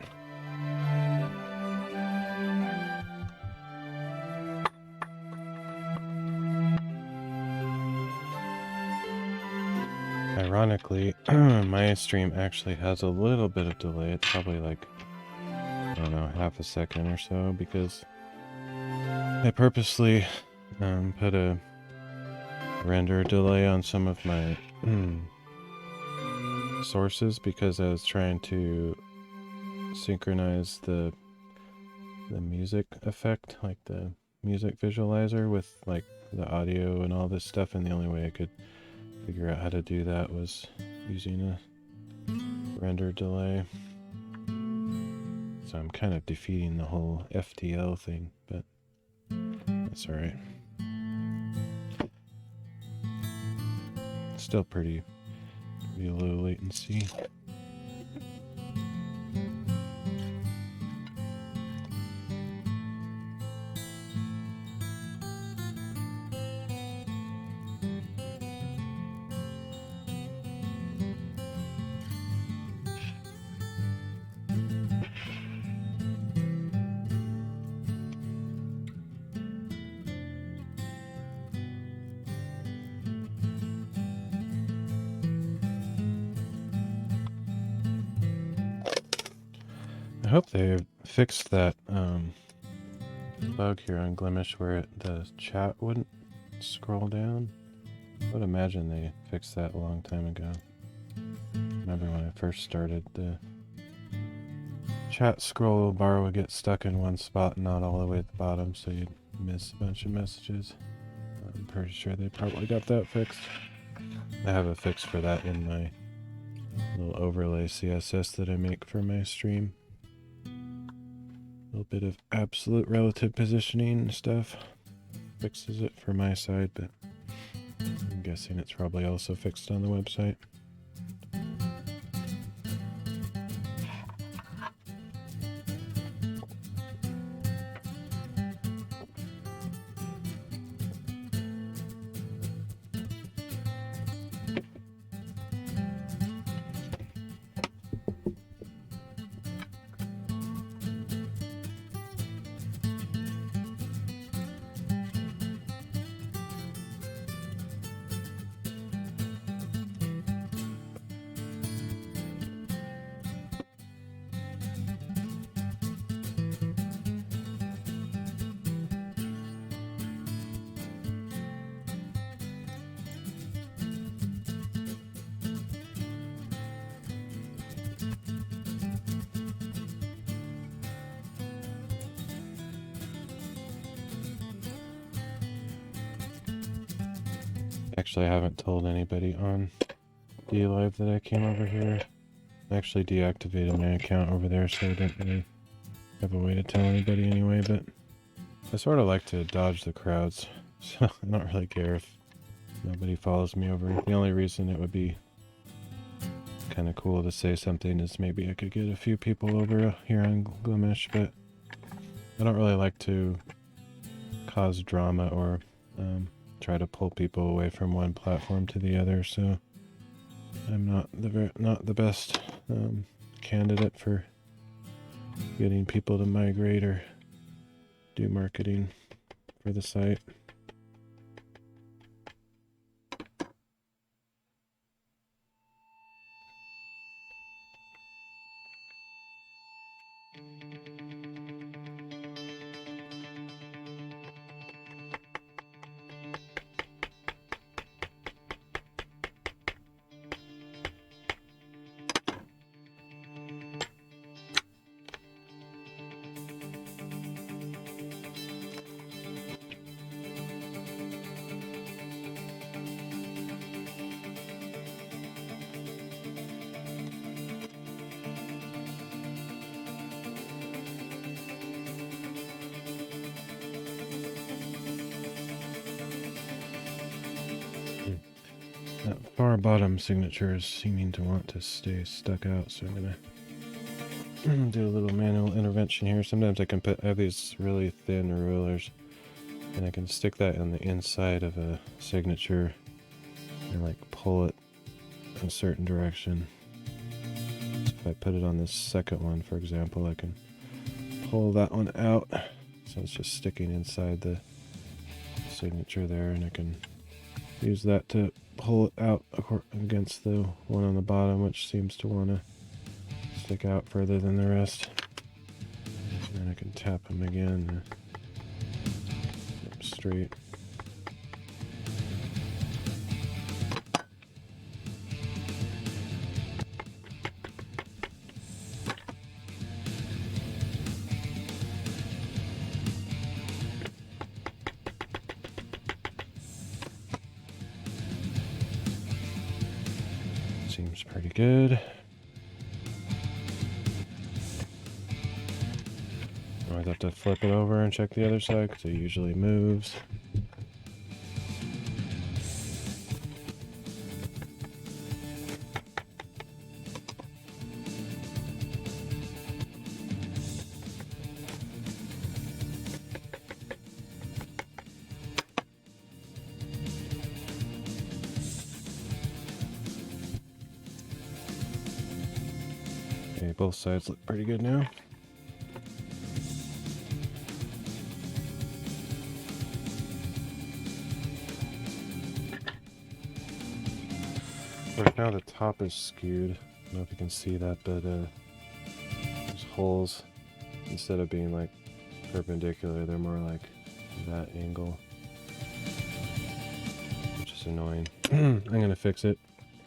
Ironically, my stream actually has a little bit of delay. It's probably like, I don't know, half a second or so, because I purposely put a render delay on some of my sources because I was trying to synchronize the music effect, like the music visualizer with like the audio and all this stuff, and the only way I could figure out how to do that was using a render delay. So I'm kind of defeating the whole FTL thing, but that's alright. Still pretty low latency. I hope they fixed that bug here on Glimesh where the chat wouldn't scroll down. I would imagine they fixed that a long time ago. Remember when I first started, the chat scroll bar would get stuck in one spot and not all the way at the bottom, so you'd miss a bunch of messages. I'm pretty sure they probably got that fixed. I have a fix for that in my little overlay CSS that I make for my stream. A little bit of absolute relative positioning stuff fixes it for my side, but I'm guessing it's probably also fixed on the website. Actually, I haven't told anybody on D-Live that I came over here. I actually deactivated my account over there, so I didn't really have a way to tell anybody anyway, but I sort of like to dodge the crowds, so I don't really care if nobody follows me over. The only reason it would be kind of cool to say something is maybe I could get a few people over here on Glimesh, but I don't really like to cause drama or try to pull people away from one platform to the other, so I'm not the best candidate for getting people to migrate or do marketing for the site. That far bottom signature is seeming to want to stay stuck out, so I'm gonna do a little manual intervention here. Sometimes I have these really thin rulers, and I can stick that on the inside of a signature and like pull it in a certain direction. If I put it on this second one, for example, I can pull that one out, so it's just sticking inside the signature there, and I can use that to pull it out against the one on the bottom, which seems to want to stick out further than the rest. And then I can tap them again and get them straight. Seems pretty good. I might have to flip it over and check the other side because it usually moves. Okay, both sides look pretty good now. Right now the top is skewed. I don't know if you can see that, but there's holes. Instead of being like perpendicular, they're more like that angle, which is annoying. I'm gonna fix it.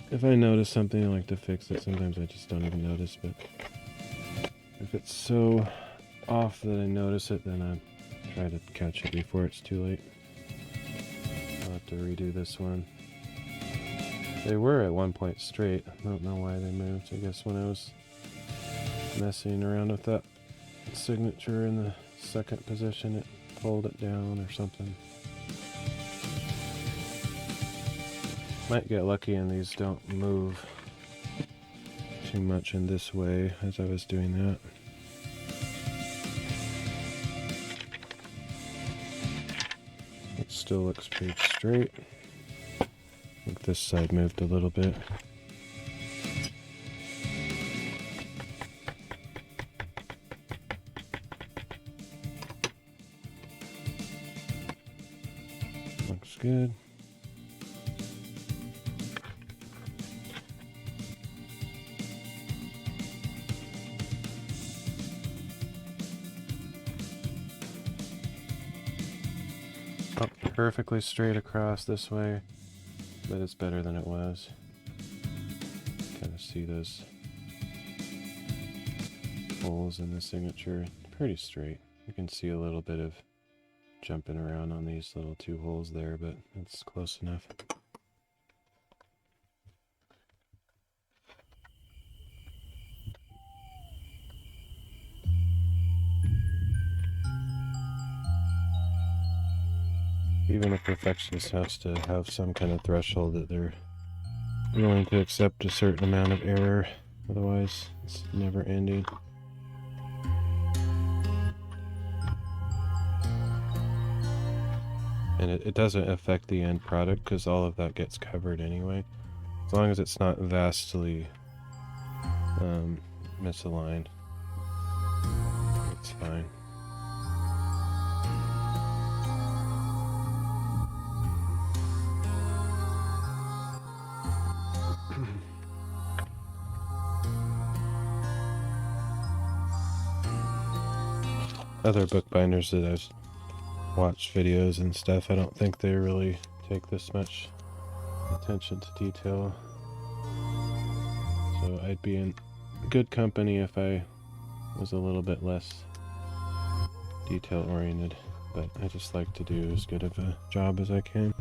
If I notice something, I like to fix it. Sometimes I just don't even notice, but if it's so off that I notice it, then I try to catch it before it's too late. I'll have to redo this one. They were at one point straight. I don't know why they moved. I guess when I was messing around with that signature in the second position, it pulled it down or something. Might get lucky and these don't move too much in this way as I was doing that. It still looks pretty straight. I think this side moved a little bit. Looks good. Not perfectly straight across this way, but it's better than it was. Kind of see those holes in the signature. Pretty straight. You can see a little bit of jumping around on these little two holes there, but it's close enough. even a perfectionist has to have some kind of threshold that they're willing to accept a certain amount of error. Otherwise, it's never ending. And it doesn't affect the end product because all of that gets covered anyway. As long as it's not vastly misaligned, it's fine. Other bookbinders that I've watched videos and stuff, I don't think they really take this much attention to detail. So I'd be in good company if I was a little bit less detail oriented, but I just like to do as good of a job as I can.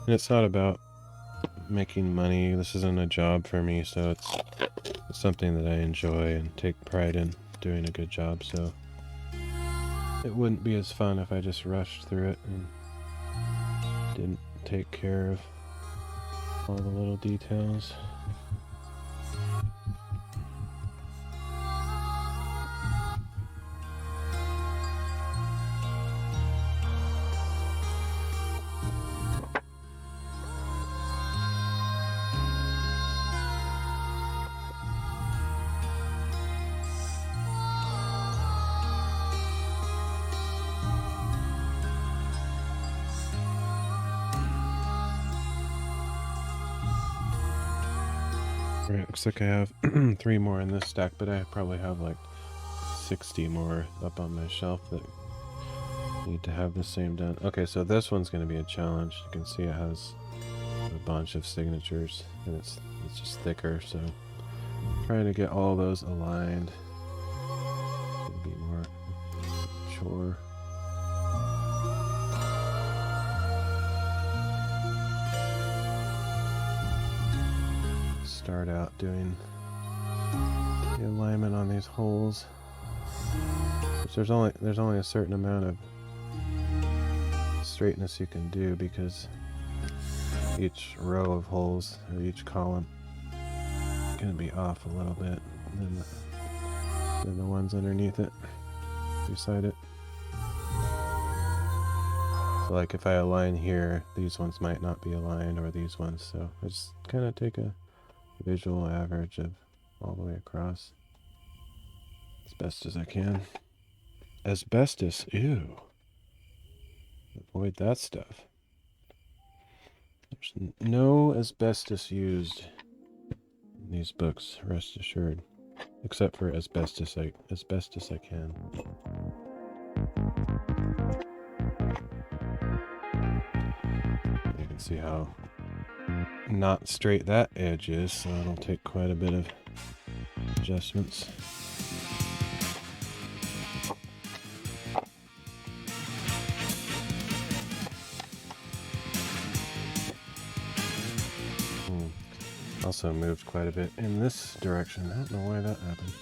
And it's not about making money. This isn't a job for me, so it's something that I enjoy and take pride in doing a good job. So it wouldn't be as fun if I just rushed through it and didn't take care of all the little details. Alright, looks like I have 3 more in this stack, but I probably have like 60 more up on my shelf that need to have the same done. Okay, so this one's going to be a challenge. You can see it has a bunch of signatures, and it's just thicker, so trying to get all those aligned should be more chore. Start out doing the alignment on these holes, which there's only a certain amount of straightness you can do because each row of holes or each column is going to be off a little bit than the ones underneath it, beside it. So like if I align here, these ones might not be aligned, or these ones, so I just kind of take a visual average of all the way across as best as I can. Asbestos, ew. Avoid that stuff. There's no asbestos used in these books, rest assured. Except for asbestos I can. You can see how not straight that edge is, so it'll take quite a bit of adjustments. Also moved quite a bit in this direction. I don't know why that happened.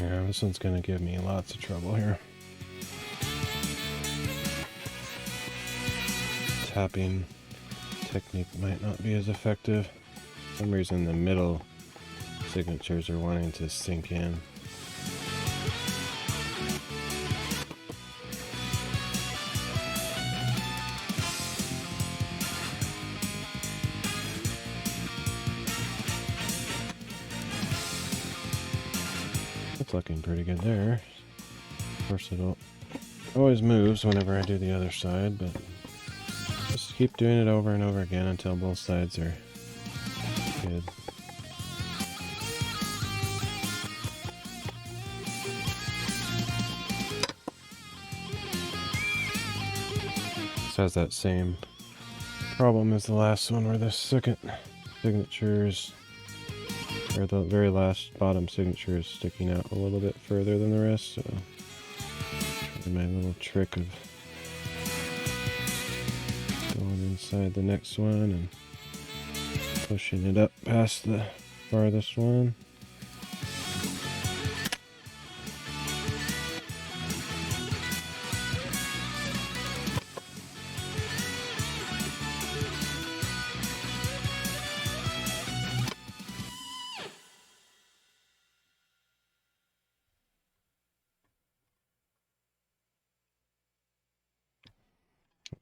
Yeah, this one's going to give me lots of trouble here. Tapping technique might not be as effective. For some reason the middle signatures are wanting to sink in. It's looking pretty good there. Of course it always moves whenever I do the other side, but just keep doing it over and over again until both sides are Good. This has that same problem as the last one, where the second signatures, or the very last bottom signature, is sticking out a little bit further than the rest. So my little trick of going inside the next one and pushing it up past the farthest one.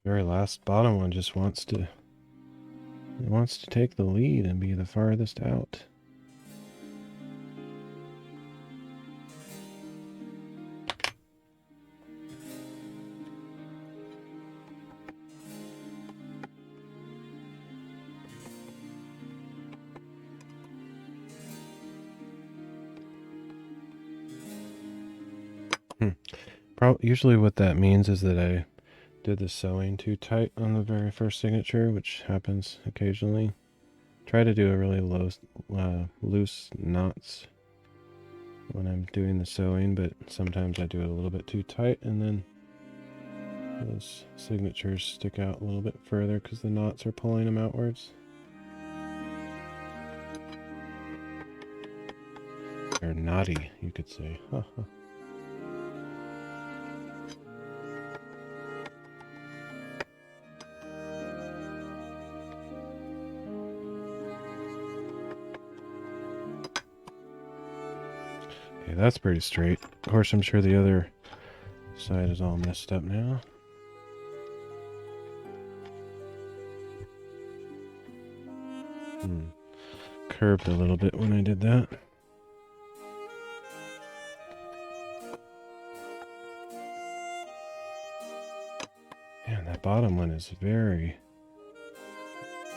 Very last bottom one just wants to take the lead and be the farthest out. Usually what that means is that I did the sewing too tight on the very first signature, which happens occasionally. Try to do a really loose knots when I'm doing the sewing, but sometimes I do it a little bit too tight, and then those signatures stick out a little bit further because the knots are pulling them outwards. Or knotty, you could say. Okay, that's pretty straight. Of course, I'm sure the other side is all messed up now. Curved a little bit when I did that. Man, that bottom one is very,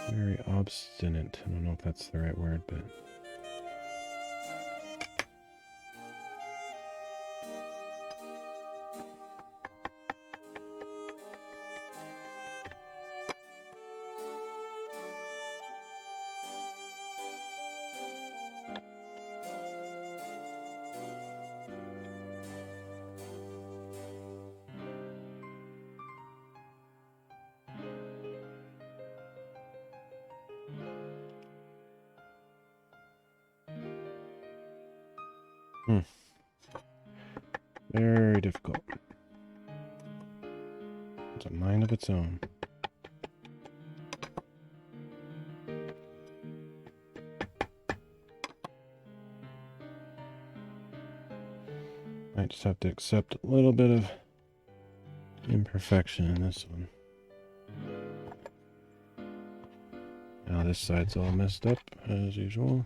very obstinate. I don't know if that's the right word, but... Very difficult. It's a mind of its own. Might just have to accept a little bit of imperfection in this one. Now this side's all messed up, as usual.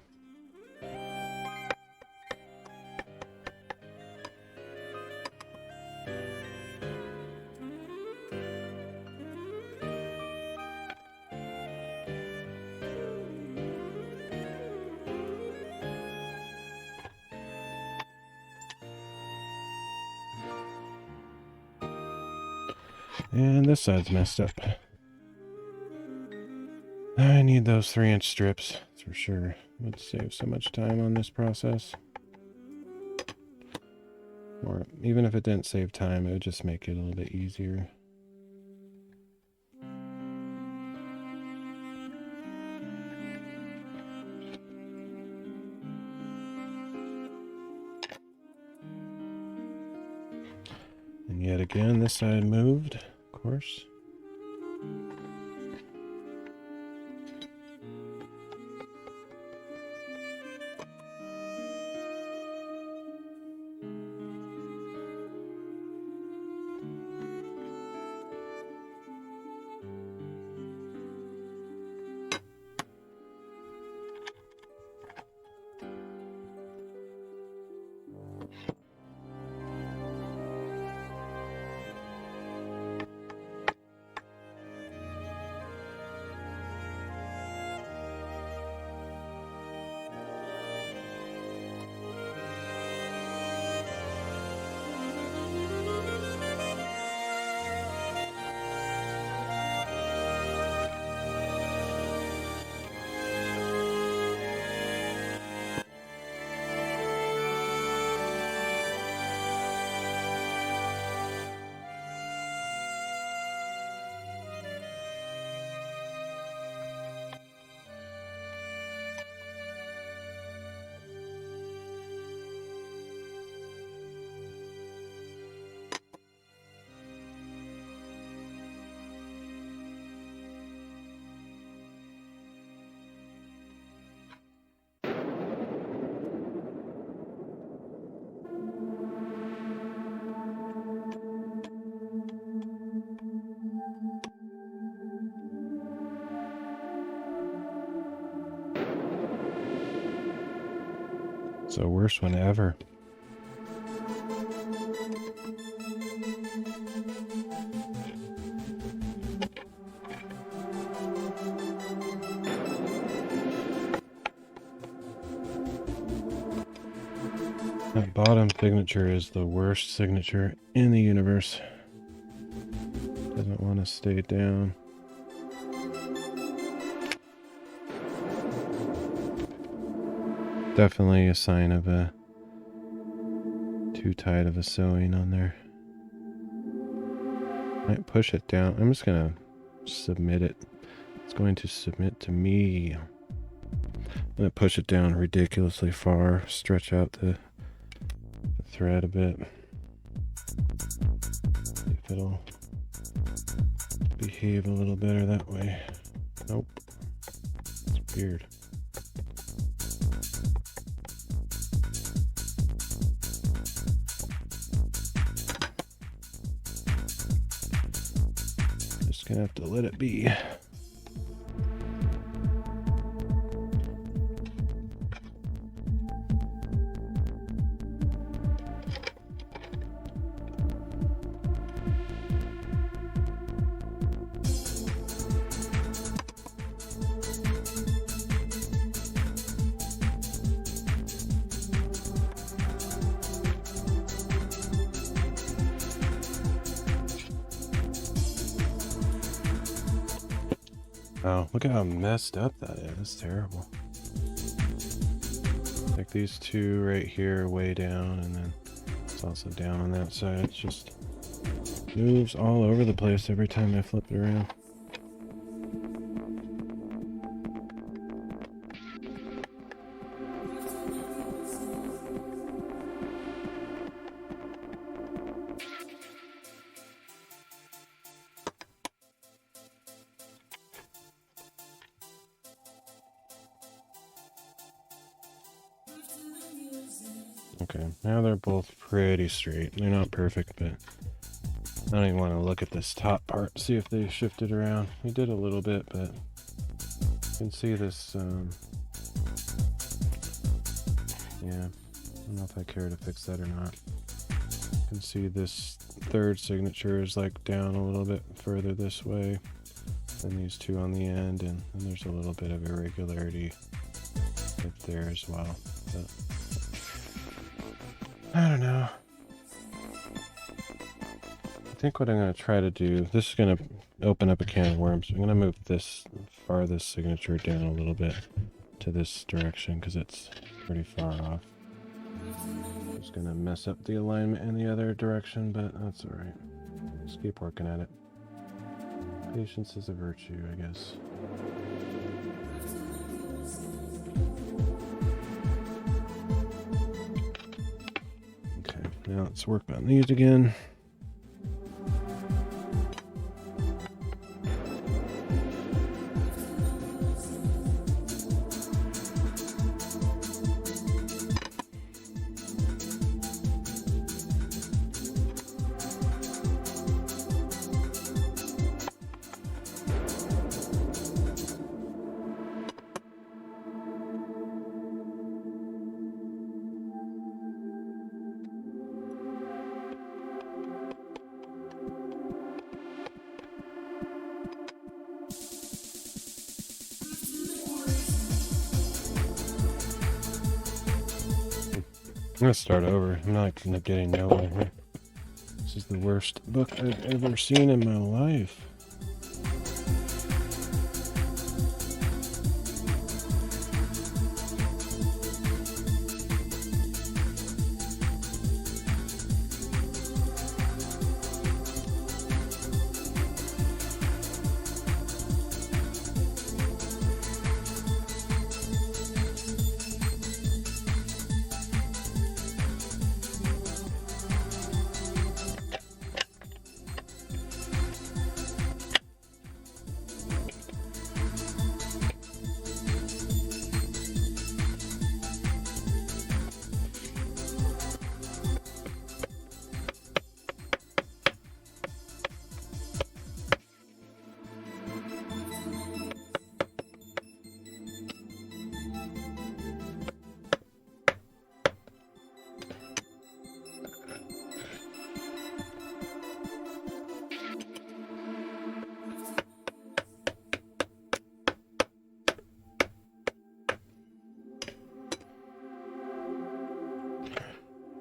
And this side's messed up. I need those 3-inch strips, that's for sure. It would save so much time on this process. Or even if it didn't save time, it would just make it a little bit easier. And yet again, this side moved, of course. It's the worst one ever. That bottom signature is the worst signature in the universe. Doesn't want to stay down. Definitely a sign of a too tight of a sewing on there. Might push it down. I'm just gonna submit it. It's going to submit to me. I'm gonna push it down ridiculously far, stretch out the thread a bit. See if it'll behave a little better that way. Nope. It's weird. Just gonna have to let it be. Oh, look at how messed up that is. That's terrible. Like these two right here way down, and then it's also down on that side. It just moves all over the place every time I flip it around. Okay, now they're both pretty straight. They're not perfect, but I don't even want to look at this top part, see if they shifted around. We did a little bit, but you can see this, yeah, I don't know if I care to fix that or not. You can see this third signature is like down a little bit further this way than these two on the end, and there's a little bit of irregularity right there as well. But I don't know. I think what I'm going to try to do, this is going to open up a can of worms. I'm going to move this farthest signature down a little bit to this direction because it's pretty far off. It's going to mess up the alignment in the other direction, but that's alright. Just keep working at it. Patience is a virtue, I guess. Now let's work on these again. I'm gonna start over. I'm not gonna getting nowhere here. This is the worst book I've ever seen in my life.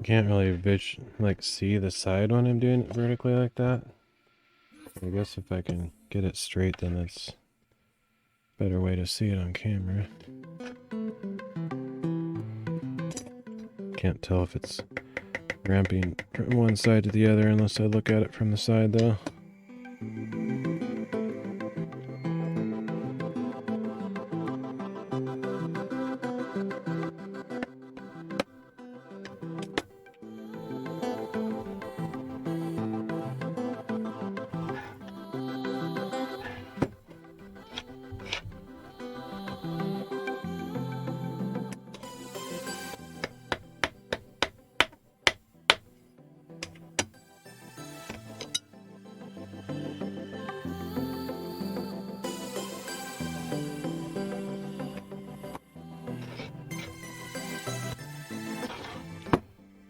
Can't really see the side when I'm doing it vertically like that. I guess if I can get it straight, then that's a better way to see it on camera. Can't tell if it's ramping from one side to the other unless I look at it from the side though.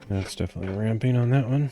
That's definitely ramping on that one.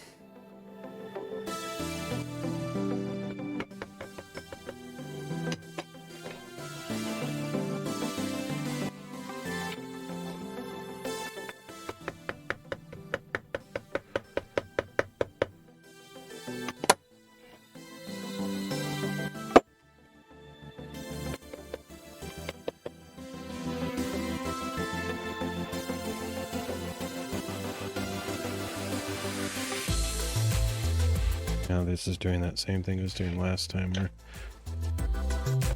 Now this is doing that same thing it was doing last time where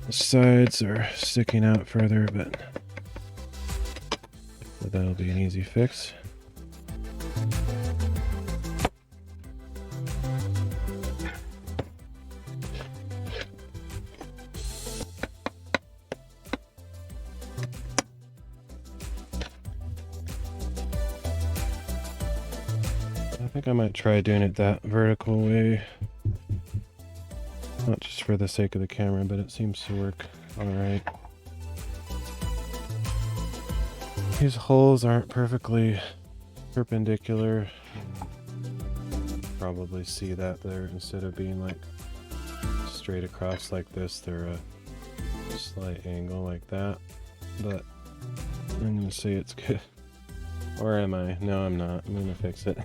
the sides are sticking out further, but that'll be an easy fix. I think I might try doing it that vertical way. Not just for the sake of the camera, but it seems to work alright. These holes aren't perfectly perpendicular. Probably see that there, instead of being like straight across like this, they're a slight angle like that. But I'm gonna say it's good. Or am I? No, I'm not. I'm gonna fix it.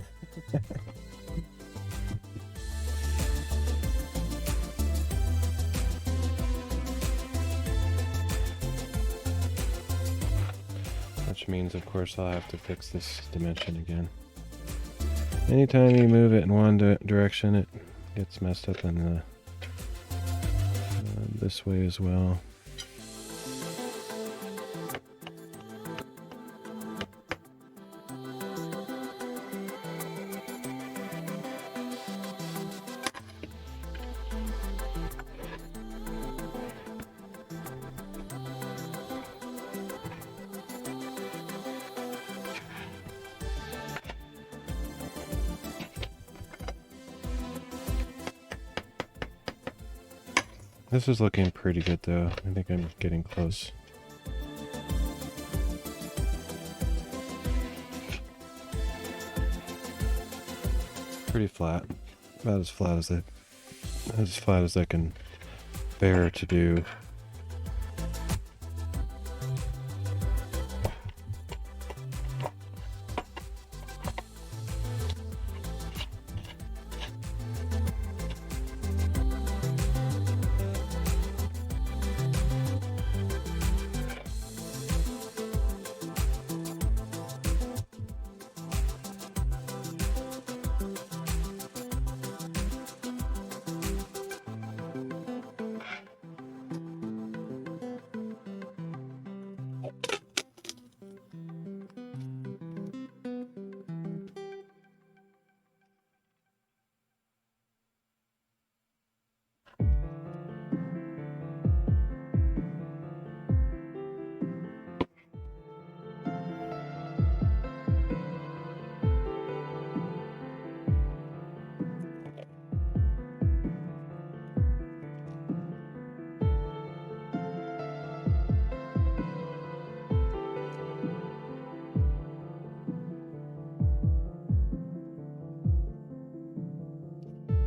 Which means, of course, I'll have to fix this dimension again. Anytime you move it in one direction, it gets messed up in the this way as well. This is looking pretty good though. I think I'm getting close. Pretty flat. About as flat as I can bear to do.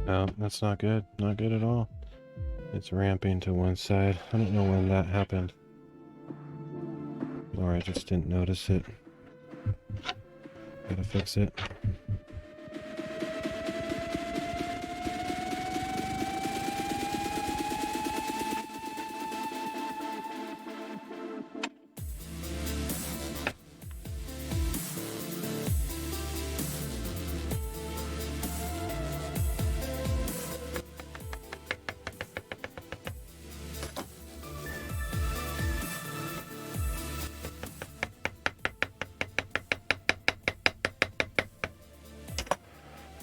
No, that's not good. Not good at all. It's ramping to one side. I don't know when that happened. Or I just didn't notice it. Gotta fix it.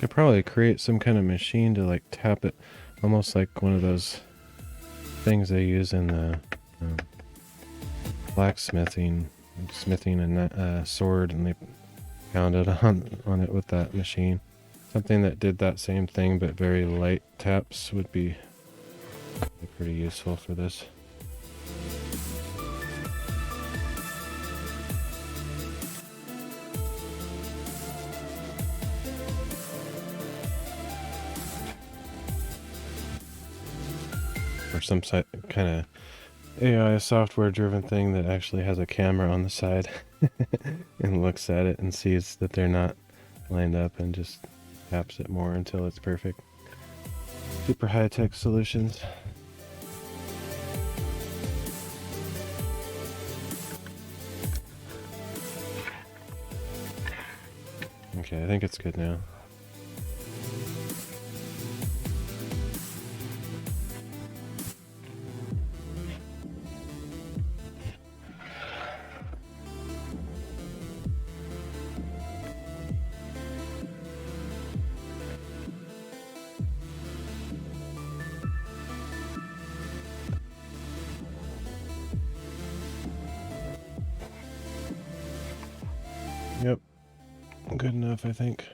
Could probably create some kind of machine to like tap it, almost like one of those things they use in the blacksmithing, smithing a sword, and they pounded on it with that machine. Something that did that same thing but very light taps would be pretty useful for this. Or some kind of AI software driven thing that actually has a camera on the side and looks at it and sees that they're not lined up and just taps it more until it's perfect. Super high-tech solutions. Okay, I think it's good now. Yep, good enough, I think.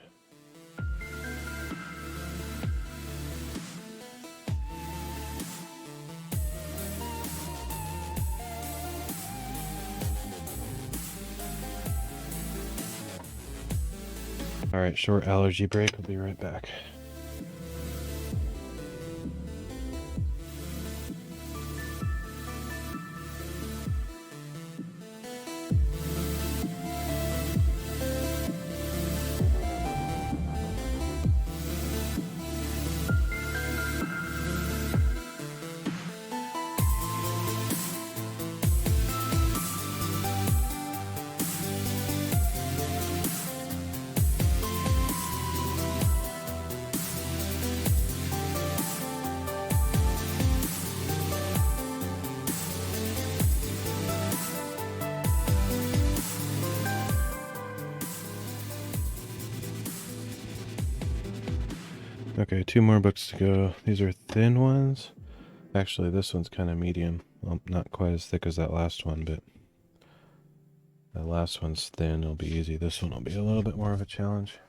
Alright, short allergy break. We'll be right back. Okay, 2 more books to go. These are thin ones. Actually, this one's kind of medium. Well, not quite as thick as that last one, but that last one's thin. It'll be easy. This one will be a little bit more of a challenge.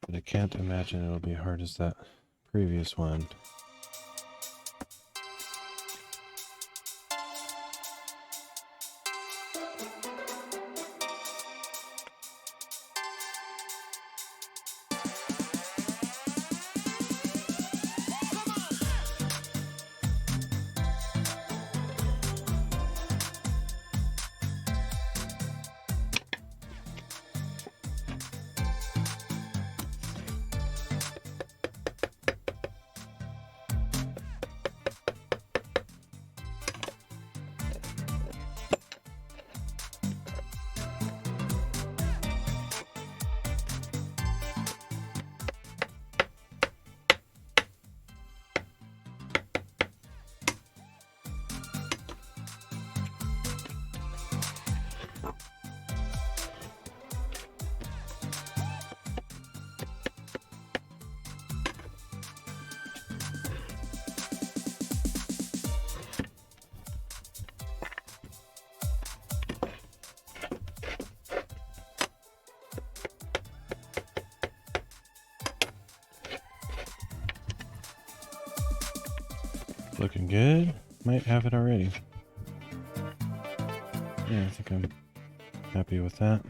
But I can't imagine it'll be hard as that previous one. Looking good. Might have it already. Yeah, I think I'm happy with that.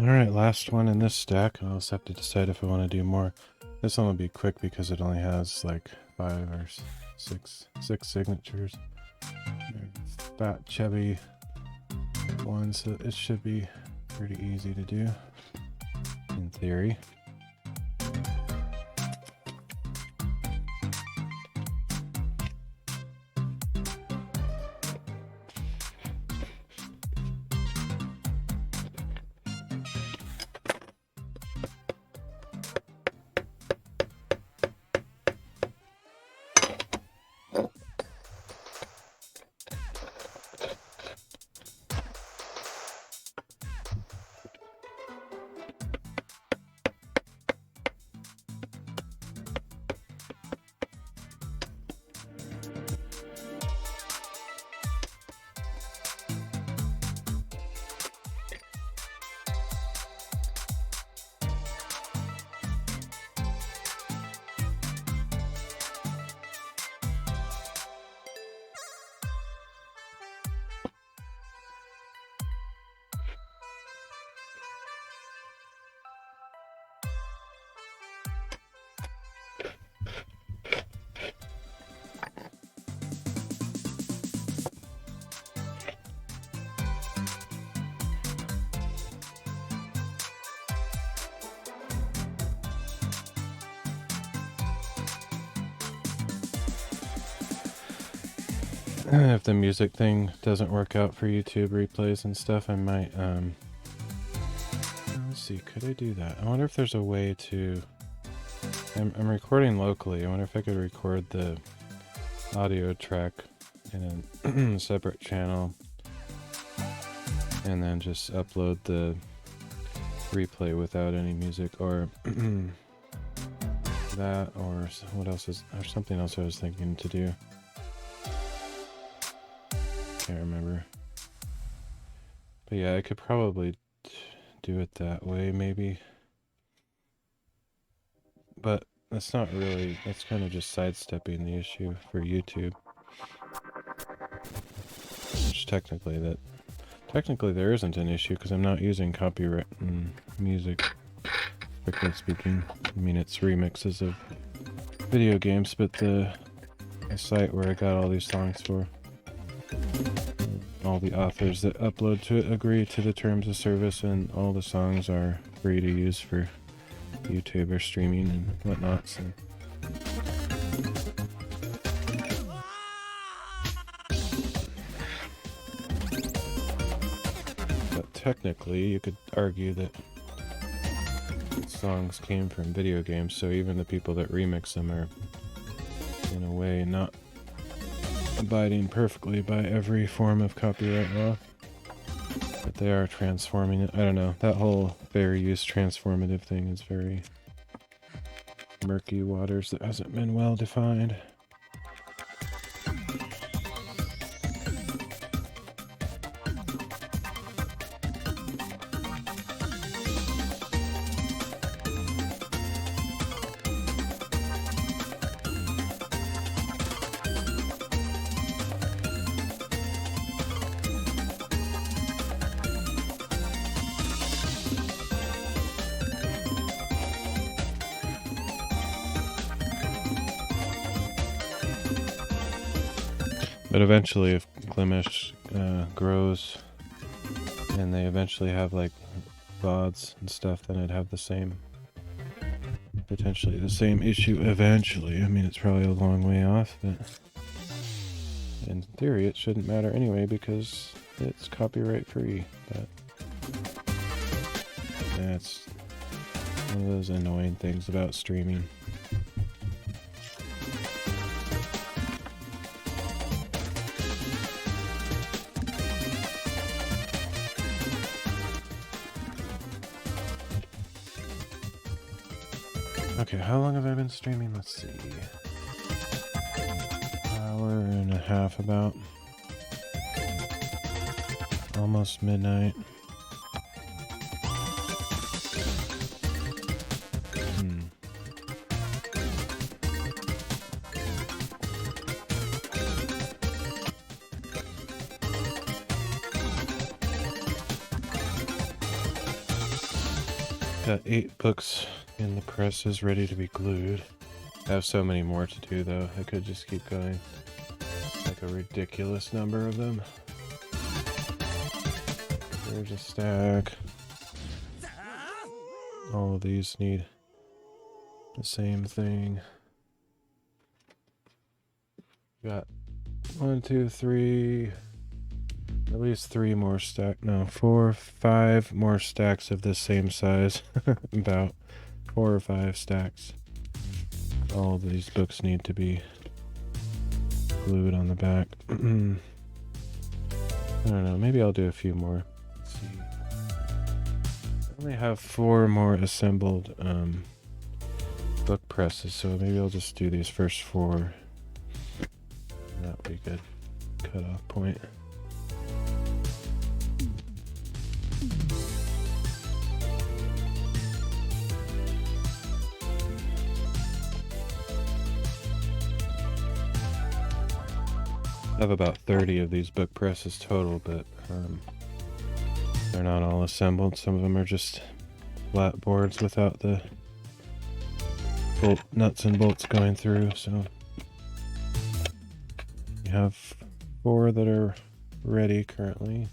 Alright, last one in this stack. I'll just have to decide if I want to do more. This one will be quick because it only has like 5 or 6 signatures. Fat, chubby one, so it should be pretty easy to do, in theory. If the music thing doesn't work out for YouTube replays and stuff, I might, let's see, could I do that? I wonder if there's a way to, I'm recording locally. I wonder if I could record the audio track in a separate channel and then just upload the replay without any music, or that, or what else is, or something else I was thinking to do. Can't remember. But yeah, I could probably do it that way, maybe. But that's not really, that's kind of just sidestepping the issue for YouTube. Which technically there isn't an issue because I'm not using copyright music, strictly speaking. I mean, it's remixes of video games, but the site where I got all these songs for, all the authors that upload to it agree to the terms of service, and all the songs are free to use for YouTube or streaming and whatnot. So. But technically, you could argue that songs came from video games, so even the people that remix them are, in a way, not abiding perfectly by every form of copyright law, but they are transforming it. I don't know, that whole fair use transformative thing is very murky waters that hasn't been well defined. But eventually, if Glimesh grows and they eventually have like VODs and stuff, then it'd have the same, potentially the same issue eventually. I mean, it's probably a long way off, but in theory it shouldn't matter anyway because it's copyright free. But that's one of those annoying things about streaming. Okay, how long have I been streaming? Let's see. Hour and a half about. Almost midnight. Got 8 books in the presses ready to be glued. I have so many more to do though, I could just keep going. Like a ridiculous number of them. There's a stack. All of these need the same thing. Got 1, 2, 3, at least 3 more no, 4, 5 more stacks of the same size. About 4 or 5 stacks. All of these books need to be glued on the back. I don't know, maybe I'll do a few more. Let's see. I only have 4 more assembled book presses, so maybe I'll just do these first 4. That would be a good cutoff point. I have about 30 of these book presses total, but they're not all assembled. Some of them are just flat boards without the nuts and bolts going through, so we have 4 that are ready currently.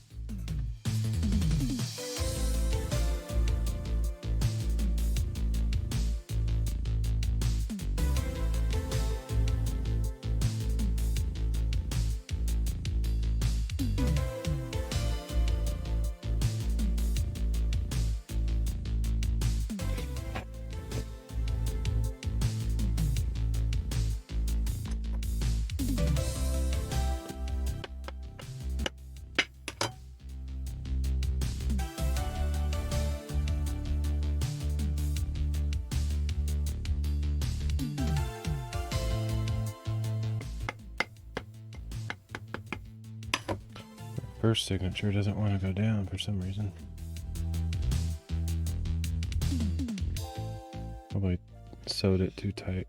First signature doesn't want to go down for some reason. Probably sewed it too tight.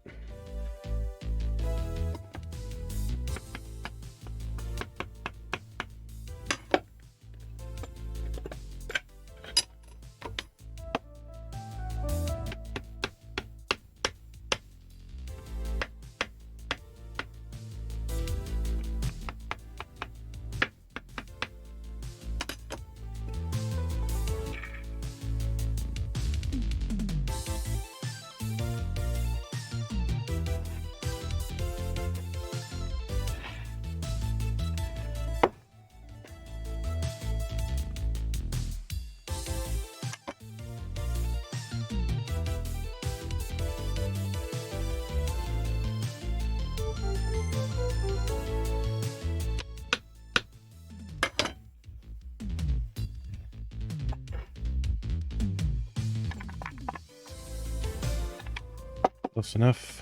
Close enough.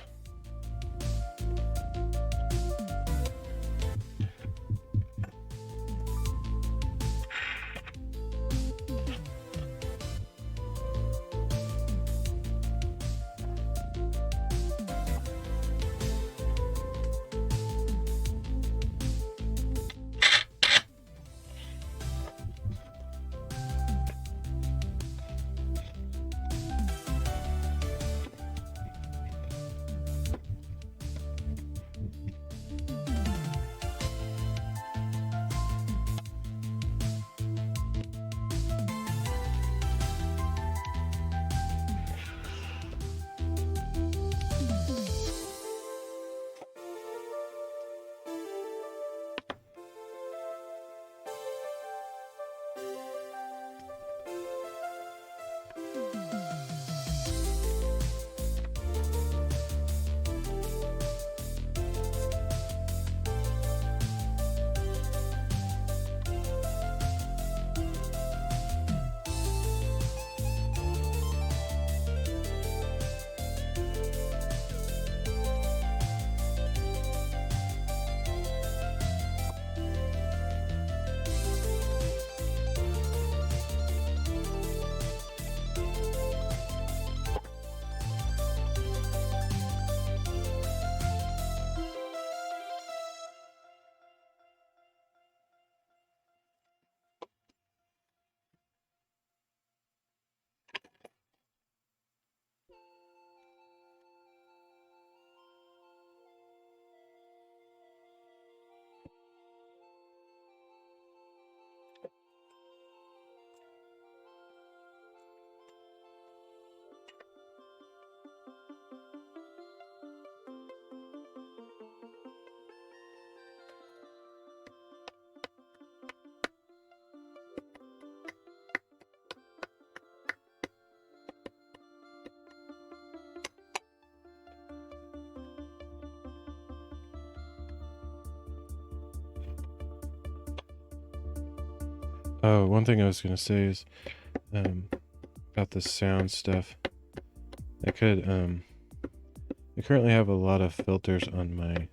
Oh, one thing I was gonna say is about the sound stuff. I currently have a lot of filters on my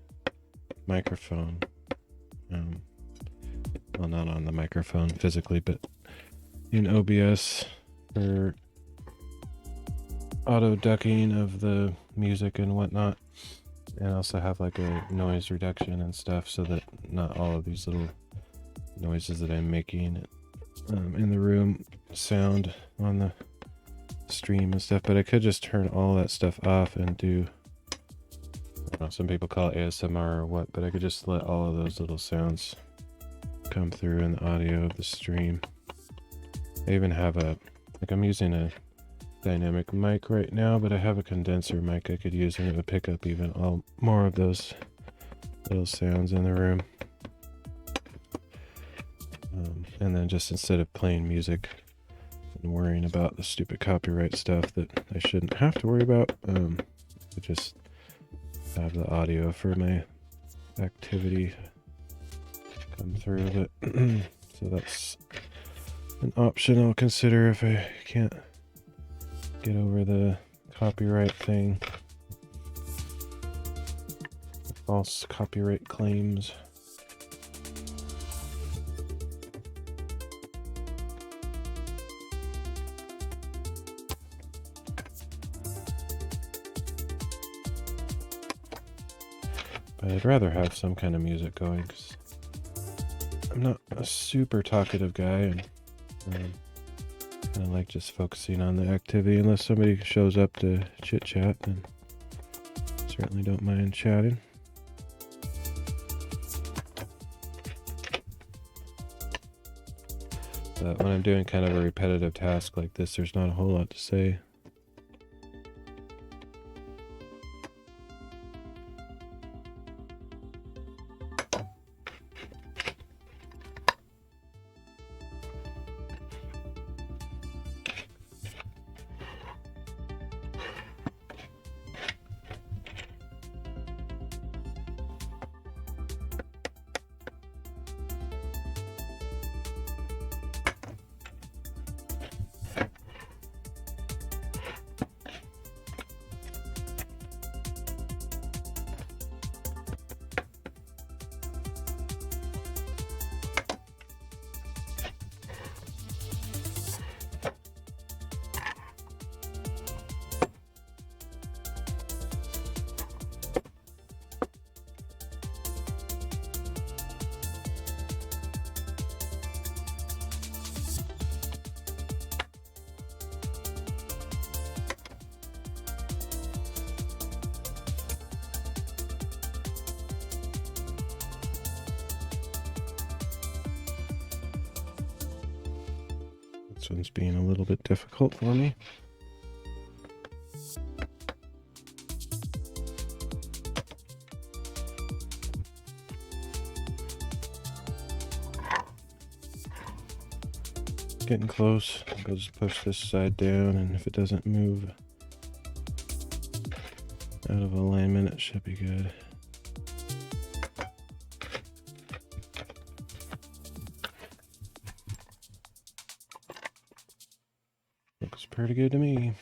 microphone. Well, not on the microphone physically, but in OBS for auto ducking of the music and whatnot. And I also have like a noise reduction and stuff so that not all of these little noises that I'm making in the room sound on the stream and stuff. But I could just turn all that stuff off and do, I don't know, some people call it ASMR or what, but I could just let all of those little sounds come through in the audio of the stream. I even have I'm using a dynamic mic right now, but I have a condenser mic I could use and it would pick up even more of those little sounds in the room. And then just instead of playing music and worrying about the stupid copyright stuff that I shouldn't have to worry about, I just have the audio for my activity come through of it. So that's an option I'll consider if I can't get over the copyright thing. False copyright claims. But I'd rather have some kind of music going because I'm not a super talkative guy and kind of like just focusing on the activity. Unless somebody shows up to chit chat, then certainly don't mind chatting. But when I'm doing kind of a repetitive task like this, there's not a whole lot to say. This one's being a little bit difficult for me. Getting close. I'll just push this side down, and if it doesn't move out of alignment, it should be good. Looks pretty good to me.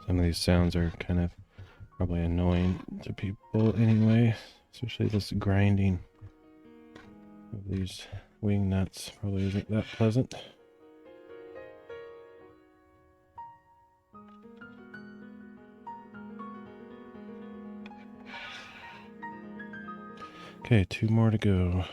Some of these sounds are kind of probably annoying to people anyway, especially this grinding of these wing nuts probably isn't that pleasant. Okay, 2 more to go.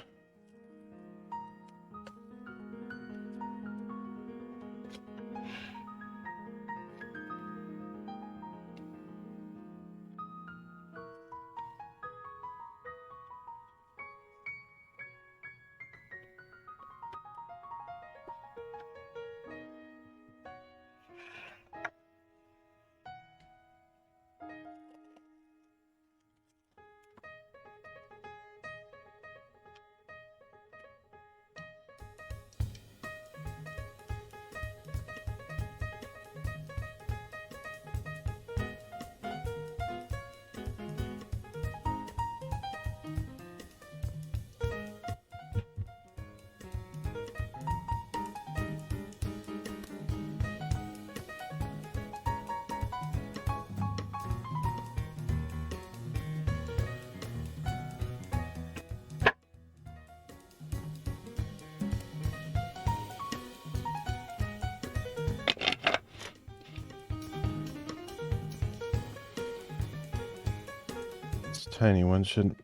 This tiny one shouldn't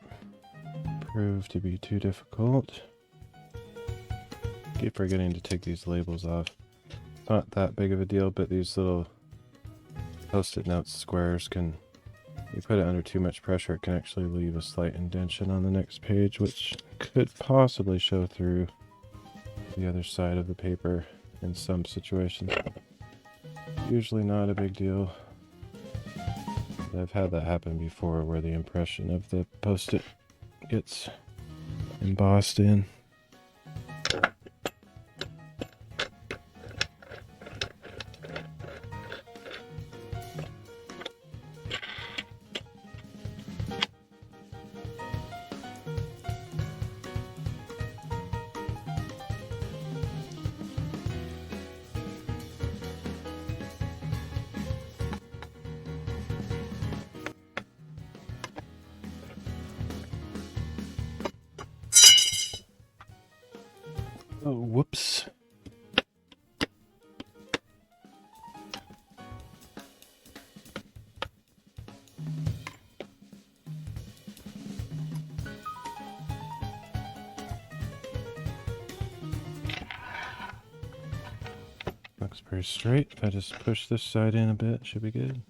prove to be too difficult. Keep forgetting to take these labels off. It's not that big of a deal, but these little post-it note squares can, if you put it under too much pressure, it can actually leave a slight indentation on the next page, which could possibly show through the other side of the paper in some situations. Usually not a big deal. I've had that happen before where the impression of the post-it gets embossed in. Oh, whoops. Looks pretty straight. If I just push this side in a bit, should be good.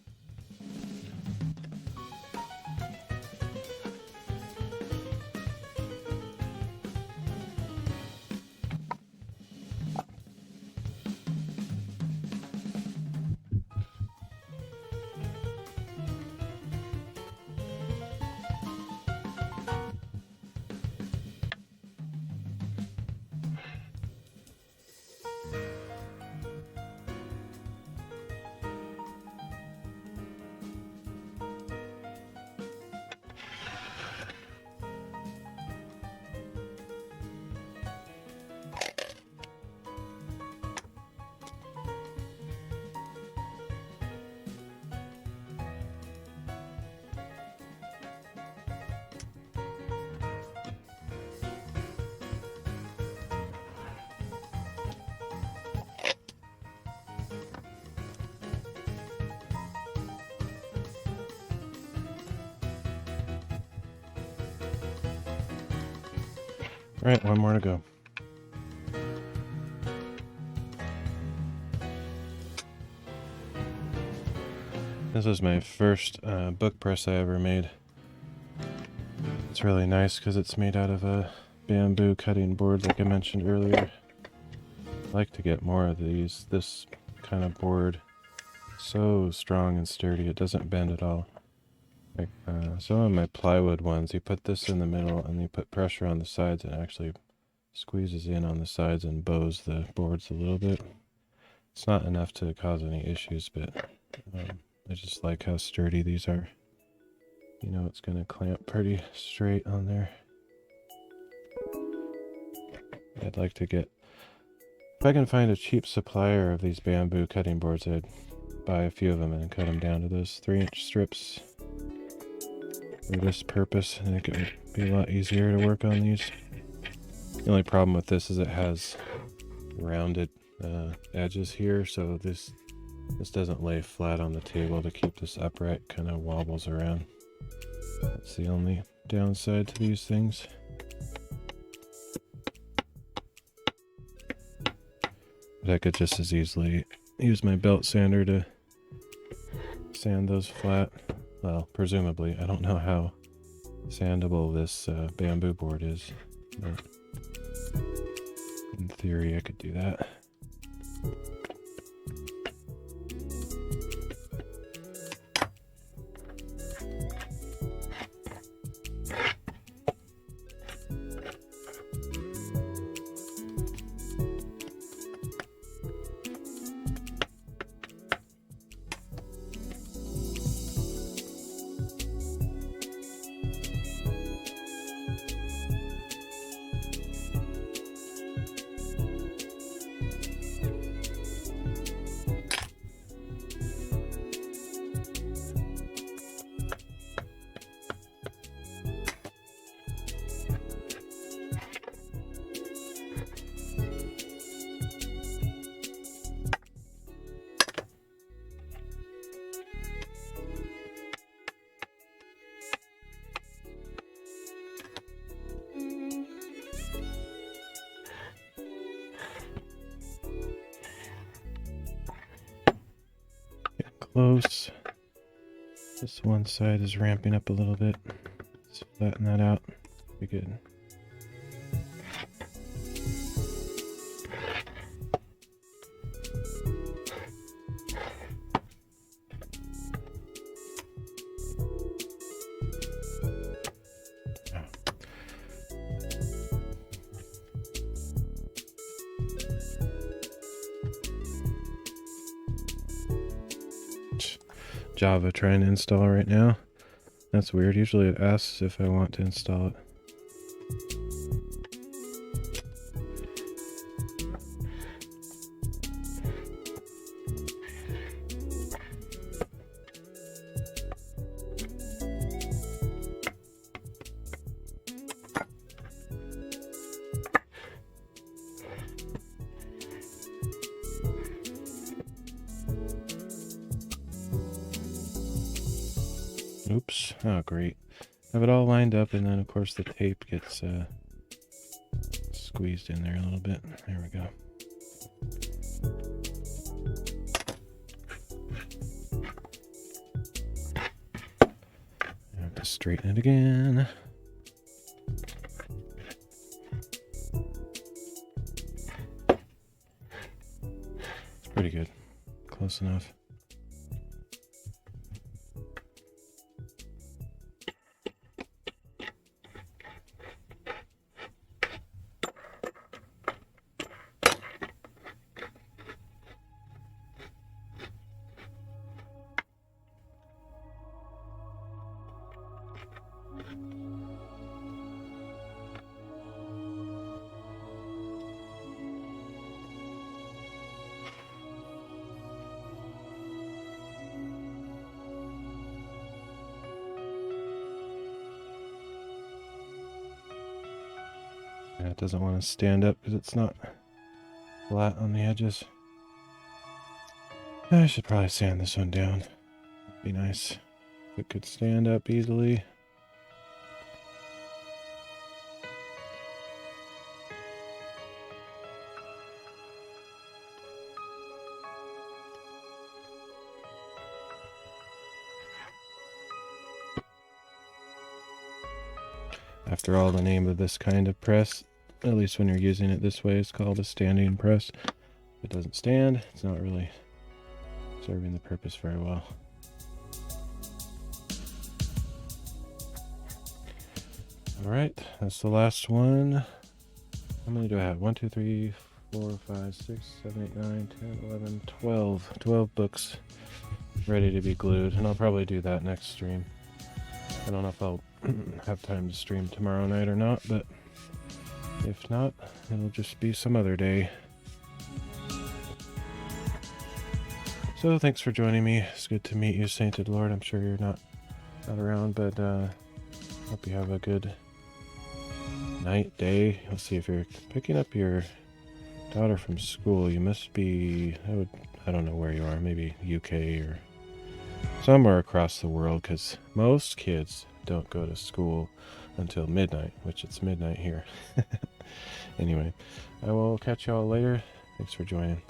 Alright, one more to go. This is my first book press I ever made. It's really nice because it's made out of a bamboo cutting board like I mentioned earlier. I like to get more of these. This kind of board, so strong and sturdy, it doesn't bend at all. Like some of my plywood ones, you put this in the middle and you put pressure on the sides and it actually squeezes in on the sides and bows the boards a little bit. It's not enough to cause any issues, but I just like how sturdy these are. You know, it's going to clamp pretty straight on there. I'd like to get, if I can find a cheap supplier of these bamboo cutting boards, I'd buy a few of them and cut them down to those 3-inch strips for this purpose. I think it would be a lot easier to work on these. The only problem with this is it has rounded edges here, so this doesn't lay flat on the table to keep this upright, kind of wobbles around. That's the only downside to these things. But I could just as easily use my belt sander to sand those flat. Well, presumably. I don't know how sandable this bamboo board is, but in theory I could do that. close. This one side is ramping up a little bit. Let's flatten that out. Be good. Java trying to install right now. That's weird. Usually it asks if I want to install it. Oops. Oh, great. Have it all lined up, and then, of course, the tape gets squeezed in there a little bit. There we go. I have to straighten it again. It's pretty good. Close enough. Yeah, it doesn't want to stand up because it's not flat on the edges. I should probably sand this one down. Be nice if it could stand up easily. After all, the name of this kind of press, at least when you're using it this way, is called a standing press. If it doesn't stand, it's not really serving the purpose very well. Alright, that's the last one. How many do I have? 1, 2, 3, 4, 5, 6, 7, 8, 9, 10, 11, 12. 12 books ready to be glued, and I'll probably do that next stream. I don't know if I'll have time to stream tomorrow night or not, but if not, it'll just be some other day. So thanks for joining me. It's good to meet you, Sainted Lord. I'm sure you're not around, but hope you have a good night, day. Let's see, if you're picking up your daughter from school, you must be, I don't know where you are, maybe UK or somewhere across the world, because most kids don't go to school until midnight, which it's midnight here. Anyway, I will catch y'all later. Thanks for joining.